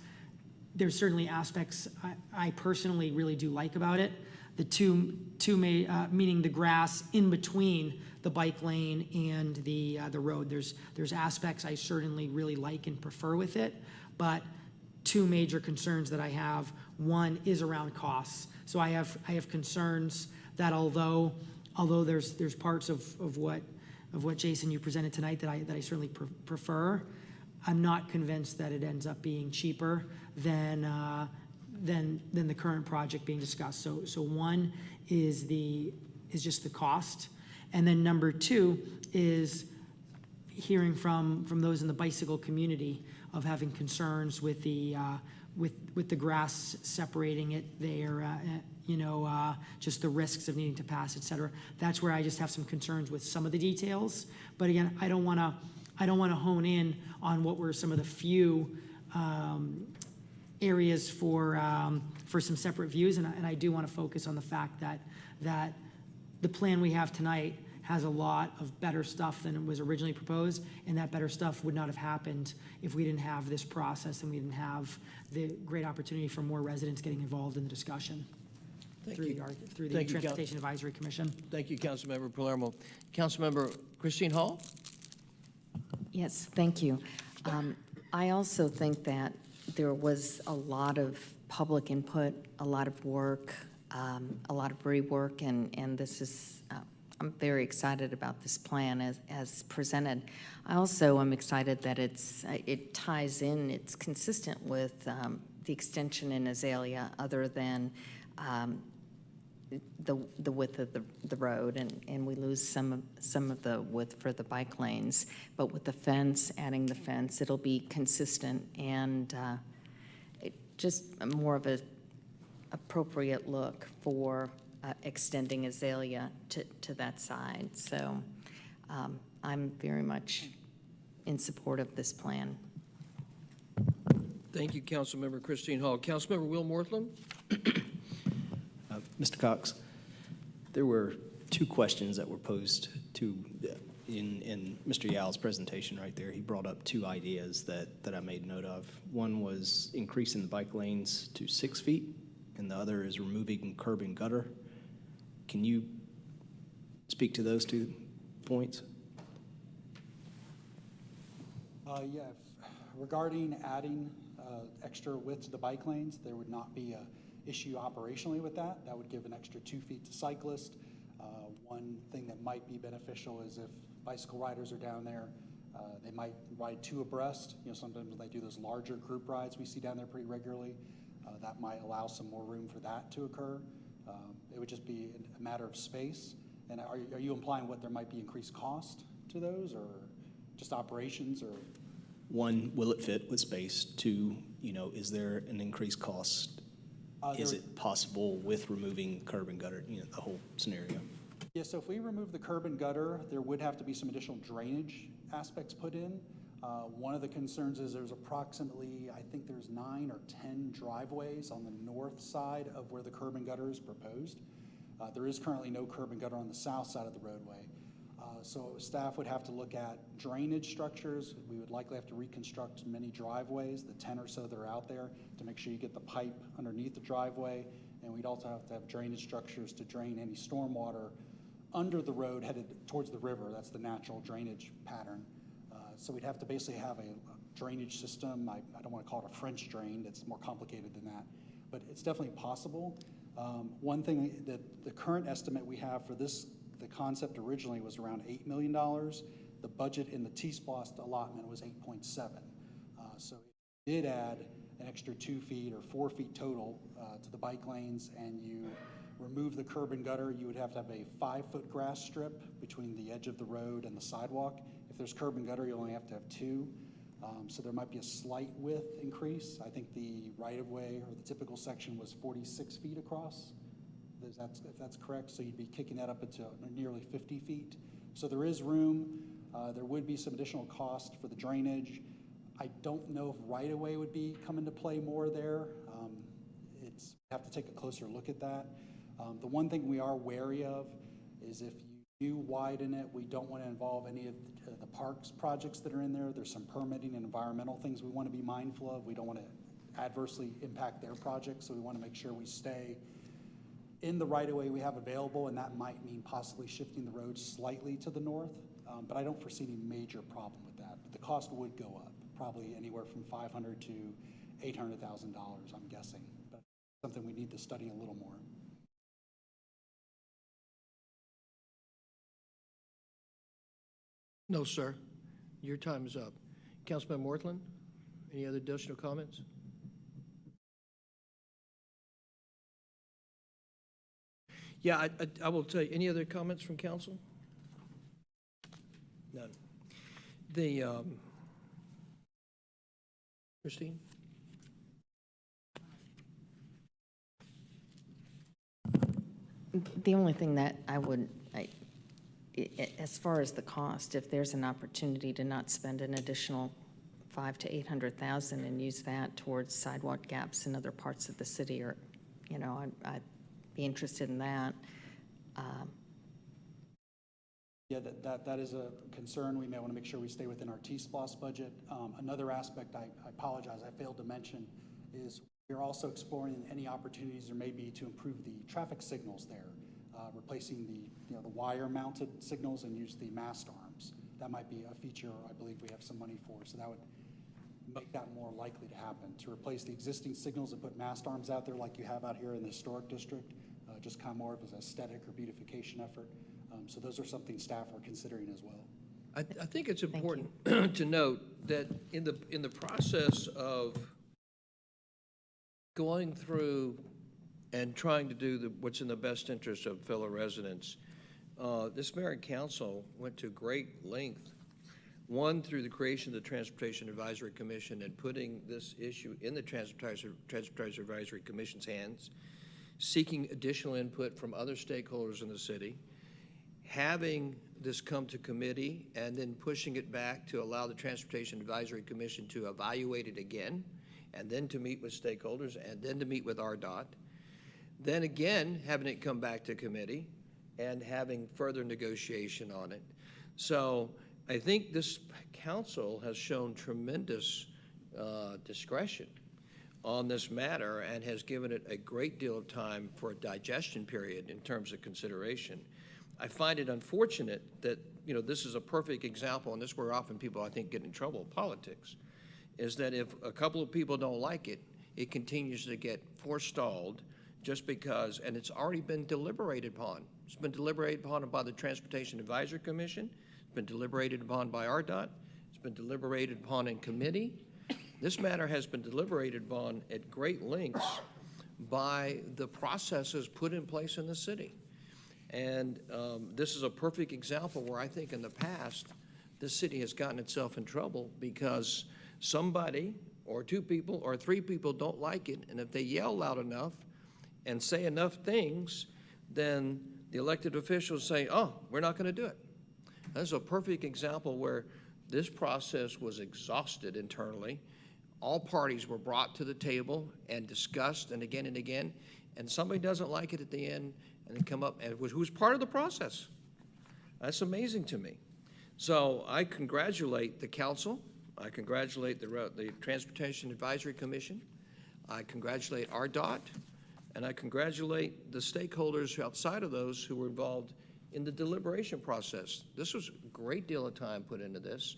there's certainly aspects I personally really do like about it. The meaning the grass in between the bike lane and the road. There's aspects I certainly really like and prefer with it, but two major concerns that I have. One is around costs. So I have concerns that although there's parts of what Jason you presented tonight that I certainly prefer, I'm not convinced that it ends up being cheaper than the current project being discussed. So one is just the cost, and then number two is hearing from those in the bicycle community of having concerns with the grass separating it there, just the risks of needing to pass, et cetera. That's where I just have some concerns with some of the details. But again, I don't want to hone in on what were some of the few areas for some separate views, and I do want to focus on the fact that the plan we have tonight has a lot of better stuff than it was originally proposed, and that better stuff would not have happened if we didn't have this process and we didn't have the great opportunity for more residents getting involved in the discussion through the Transportation Advisory Commission.
Thank you, Councilmember Palermo. Councilmember Christine Hall?
Yes, thank you. I also think that there was a lot of public input, a lot of work, a lot of rework, and this is, I'm very excited about this plan as presented. I also am excited that it ties in, it's consistent with the extension in Azalea, other than the width of the road, and we lose some of the width for the bike lanes. But with the fence, adding the fence, it'll be consistent and just more of a appropriate look for extending Azalea to that side. So I'm very much in support of this plan.
Thank you, Councilmember Christine Hall. Councilmember Will Morthland?
Mr. Cox, there were two questions that were posed in Mr. Yowell's presentation right there. He brought up two ideas that I made note of. One was increasing the bike lanes to 6 feet, and the other is removing curb and gutter. Can you speak to those 2 points?
Regarding adding extra width to the bike lanes, there would not be issue operationally with that. That would give an extra 2 feet to cyclists. One thing that might be beneficial is if bicycle riders are down there, they might ride 2 abreast. You know, sometimes when they do those larger group rides we see down there pretty regularly, that might allow some more room for that to occur. It would just be a matter of space. And are you implying what there might be increased cost to those, or just operations, or?
One, will it fit with space? Two, you know, is there an increased cost? Is it possible with removing curb and gutter, you know, the whole scenario?
Yeah, so if we remove the curb and gutter, there would have to be some additional drainage aspects put in. One of the concerns is there's approximately, I think there's 9 or 10 driveways on the north side of where the curb and gutter is proposed. There is currently no curb and gutter on the south side of the roadway. So staff would have to look at drainage structures. We would likely have to reconstruct many driveways, the 10 or so that are out there, to make sure you get the pipe underneath the driveway. And we'd also have to have drainage structures to drain any stormwater under the road headed towards the river. That's the natural drainage pattern. So we'd have to basically have a drainage system. I don't want to call it a French drain. It's more complicated than that. But it's definitely possible. One thing that the current estimate we have for this, the concept originally was around $8 million. The budget in the T-SPLOST allotment was 8.7. So it did add an extra 2 feet or 4 feet total to the bike lanes, and you remove the curb and gutter, you would have to have a 5-foot grass strip between the edge of the road and the sidewalk. If there's curb and gutter, you only have to have 2. So there might be a slight width increase. I think the right-of-way or the typical section was 46 feet across, if that's correct. So you'd be kicking that up into nearly 50 feet. So there is room. There would be some additional cost for the drainage. I don't know if right-of-way would come into play more there. We have to take a closer look at that. The one thing we are wary of is if you do widen it, we don't want to involve any of the parks projects that are in there. There's some permitting and environmental things we want to be mindful of. We don't want to adversely impact their projects, so we want to make sure we stay in the right-of-way we have available, and that might mean possibly shifting the road slightly to the north, but I don't foresee any major problem with that. But the cost would go up, probably anywhere from $500,000 to $800,000, I'm guessing. But something we need to study a little more.
No, sir. Your time is up. Councilman Morthland, any other additional comments? Yeah, I will tell you, any other comments from council? None. Christine?
The only thing that as far as the cost, if there's an opportunity to not spend an additional $500,000 to $800,000 and use that towards sidewalk gaps in other parts of the city, or, you know, I'd be interested in that.
Yeah, that is a concern. We may want to make sure we stay within our T-SPLOST budget. Another aspect, I apologize, I failed to mention, is we're also exploring any opportunities there may be to improve the traffic signals there, replacing the wire-mounted signals and use the mast arms. That might be a feature I believe we have some money for, so that would make that more likely to happen. To replace the existing signals and put mast arms out there like you have out here in the historic district, just kind of more of an aesthetic or beautification effort. So those are something staff are considering as well.
I think it's important to note that in the process of going through and trying to do what's in the best interest of fellow residents, this mayor and council went to great length, one, through the creation of the Transportation Advisory Commission and putting this issue in the Transportation Advisory Commission's hands, seeking additional input from other stakeholders in the city, having this come to committee, and then pushing it back to allow the Transportation Advisory Commission to evaluate it again, and then to meet with stakeholders, and then to meet with RDOT. Then again, having it come back to committee and having further negotiation on it. So I think this council has shown tremendous discretion on this matter and has given it a great deal of time for a digestion period in terms of consideration. I find it unfortunate that, you know, this is a perfect example, and this is where often people, I think, get in trouble in politics, is that if a couple of people don't like it, it continues to get forestalled just because, and it's already been deliberated upon. It's been deliberated upon by the Transportation Advisory Commission. It's been deliberated upon by RDOT. It's been deliberated upon in committee. This matter has been deliberated upon at great lengths by the processes put in place in the city. And this is a perfect example where I think in the past, this city has gotten itself in trouble because somebody or two people or three people don't like it, and if they yell loud enough and say enough things, then the elected officials say, oh, we're not going to do it. That's a perfect example where this process was exhausted internally. All parties were brought to the table and discussed and again, and somebody doesn't like it at the end, and they come up, and who's part of the process. That's amazing to me. So I congratulate the council. I congratulate the Transportation Advisory Commission. I congratulate RDOT, and I congratulate the stakeholders outside of those who were involved in the deliberation process. This was a great deal of time put into this,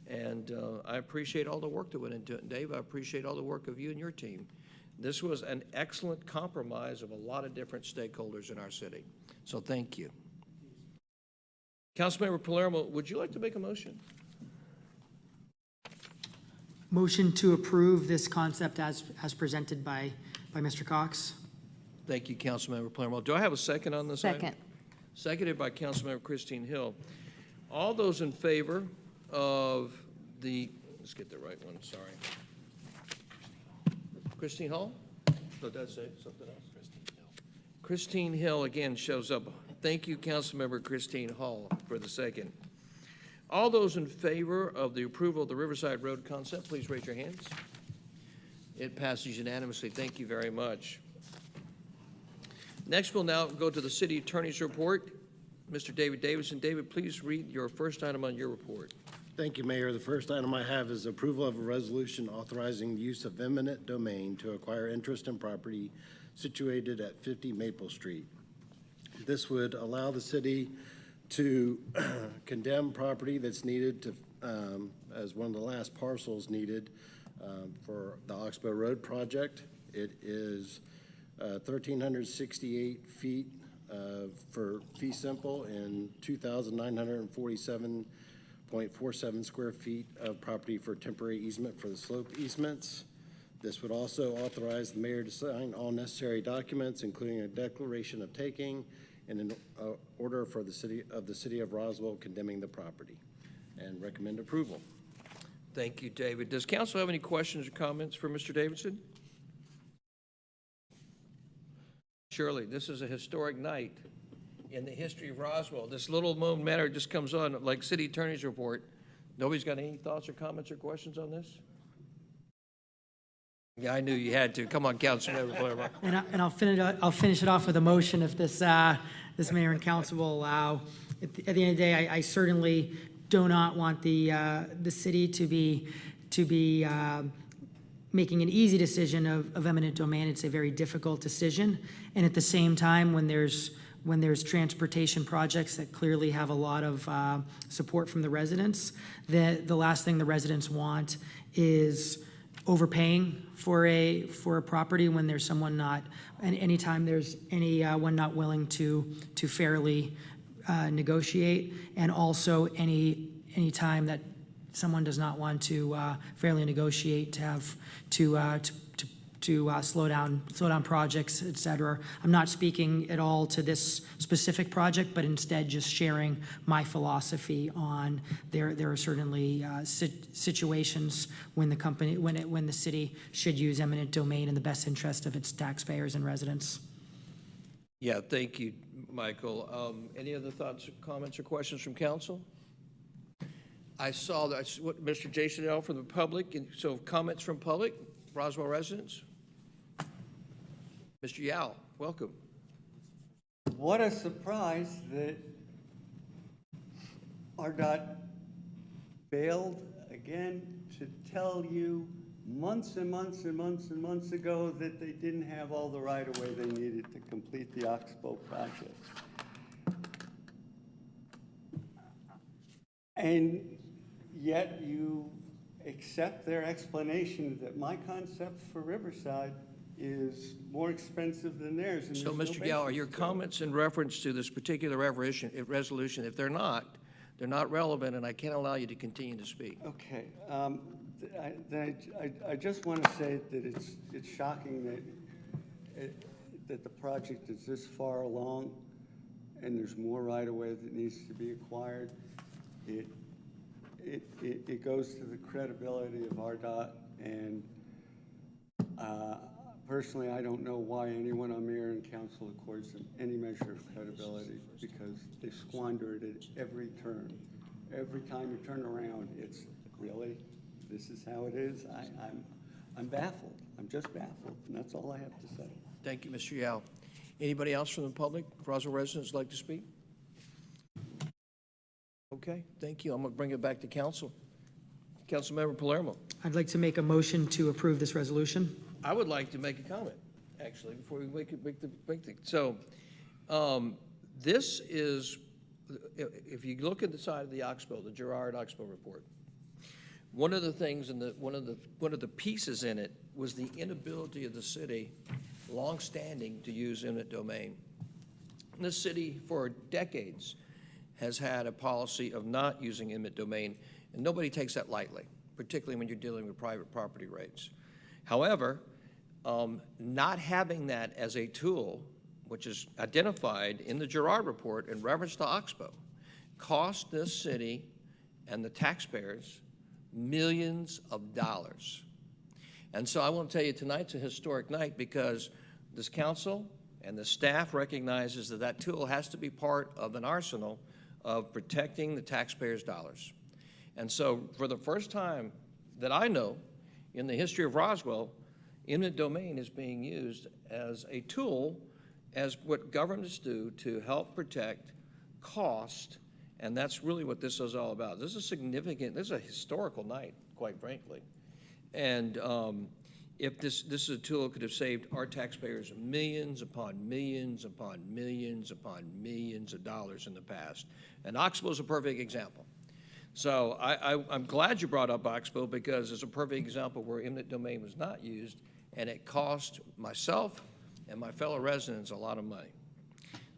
and I appreciate all the work that went into it. And Dave, I appreciate all the work of you and your team. This was an excellent compromise of a lot of different stakeholders in our city. So thank you. Councilmember Palermo, would you like to make a motion?
Motion to approve this concept as presented by Mr. Cox.
Thank you, Councilmember Palermo. Do I have a second on this item?
Second.
Seconded by Councilmember Christine Hill. All those in favor of the, let's get the right one, sorry. Christine Hall? Did that say something else? Christine Hill again shows up. Thank you, Councilmember Christine Hall, for the second. All those in favor of the approval of the Riverside Road concept, please raise your hands. It passes unanimously. Thank you very much. Next, we'll now go to the city attorney's report. Mr. David Davidson. David, please read your first item on your report.
Thank you, Mayor. The first item I have is approval of a resolution authorizing the use of eminent domain to acquire interest in property situated at 50 Maple Street. This would allow the city to condemn property that's needed to, as one of the last parcels needed for the Oxbow Road project. It is 1,368 feet for fee simple and 2,947.47 square feet of property for temporary easement for the slope easements. This would also authorize the mayor to sign all necessary documents, including a declaration of taking and an order for the city of Roswell condemning the property, and recommend approval.
Thank you, David. Does council have any questions or comments for Mr. Davidson? Surely, this is a historic night in the history of Roswell. This little matter just comes on like city attorney's report. Nobody's got any thoughts or comments or questions on this? Yeah, I knew you had to. Come on, Councilmember Palermo.
And I'll finish it off with a motion if this mayor and council will allow. At the end of the day, I certainly do not want the city to be making an easy decision of eminent domain. It's a very difficult decision, and at the same time, when there's transportation projects that clearly have a lot of support from the residents, the last thing the residents want is overpaying for a property when there's someone not, and anytime there's anyone not willing to fairly negotiate, and also any time that someone does not want to fairly negotiate to have to slow down projects, et cetera. I'm not speaking at all to this specific project, but instead just sharing my philosophy on there are certainly situations when the city should use eminent domain in the best interest of its taxpayers and residents.
Yeah, thank you, Michael. Any other thoughts, comments, or questions from council? I saw that, Mr. Jason L. from the public, and so comments from public, Roswell residents? Mr. Yao, welcome.
What a surprise that RDOT failed again to tell you months and months and months and months ago that they didn't have all the right-of-way they needed to complete the Oxbow project. And yet you accept their explanation that my concept for Riverside is more expensive than theirs. And
So,
there's no
Mr. Gallo, are
basis
your
to it.
comments in reference to this particular resolution? If they're not relevant, and I can't allow you to continue to speak.
Okay, I just want to say that it's shocking that the project is this far along and there's more right-of-way that needs to be acquired. It goes to the credibility of RDOT, and personally, I don't know why anyone on mayor and council accords them any measure of credibility, because they squander it at every turn. Every time you turn around, it's really, this is how it is. I'm baffled. I'm just baffled, and that's all I have to say.
Thank you, Mr. Yao. Anybody else from the public, Roswell residents, like to speak? Okay, thank you. I'm going to bring it back to council. Councilmember Palermo.
I'd like to make a motion to approve this resolution.
I would like to make a comment, actually, before we make the. So, this is, if you look at the side of the Oxbow, the Gerard Oxbow report, one of the things in one of the pieces in it was the inability of the city, longstanding, to use eminent domain. And this city, for decades, has had a policy of not using eminent domain, and nobody takes that lightly, particularly when you're dealing with private property rights. However, not having that as a tool, which is identified in the Gerard report in reference to Oxbow, cost this city and the taxpayers millions of dollars. And so I want to tell you, tonight's a historic night because this council and the staff recognizes that that tool has to be part of an arsenal of protecting the taxpayers' dollars. And so for the first time that I know in the history of Roswell, eminent domain is being used as a tool, as what governments do to help protect cost, and that's really what this is all about. This is significant. This is a historical night, quite frankly. And if this is a tool that could have saved our taxpayers millions upon millions upon millions upon millions of dollars in the past. And Oxbow is a perfect example. So I'm glad you brought up Oxbow, because it's a perfect example where eminent domain was not used, and it cost myself and my fellow residents a lot of money.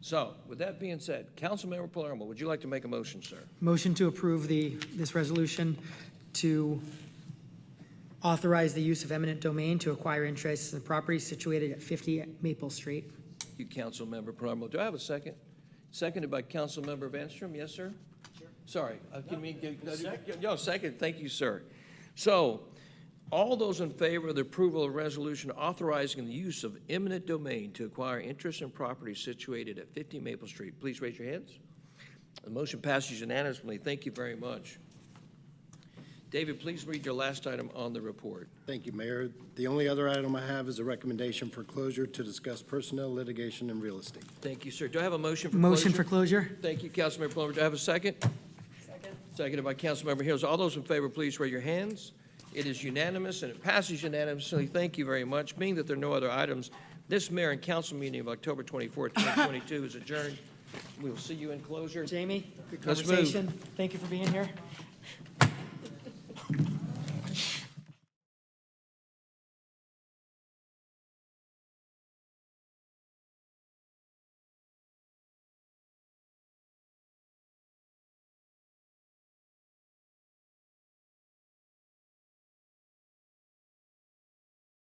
So with that being said, Councilmember Palermo, would you like to make a motion, sir?
Motion to approve this resolution to authorize the use of eminent domain to acquire interests in property situated at 50 Maple Street.
Thank you, Councilmember Palermo. Do I have a second? Seconded by Councilmember Vanstrom. Yes, sir? Sure. Sorry. Second. Thank you, sir. So, all those in favor of the approval of resolution authorizing the use of eminent domain to acquire interest in property situated at 50 Maple Street, please raise your hands. The motion passes unanimously. Thank you very much. David, please read your last item on the report.
Thank you, Mayor. The only other item I have is a recommendation for closure to discuss personnel, litigation, and real estate.
Thank you, sir. Do I have a motion for closure?
Motion for closure.
Thank you, Councilmember Plummer. Do I have a second? Second. Seconded by Councilmember Hills. All those in favor, please raise your hands. It is unanimous, and it passes unanimously. Thank you very much. Being that there are no other items, this mayor and council meeting of October 24th, 2022 is adjourned. We will see you in closure.
Jamie, good
Let's move.
conversation. Thank you for being here.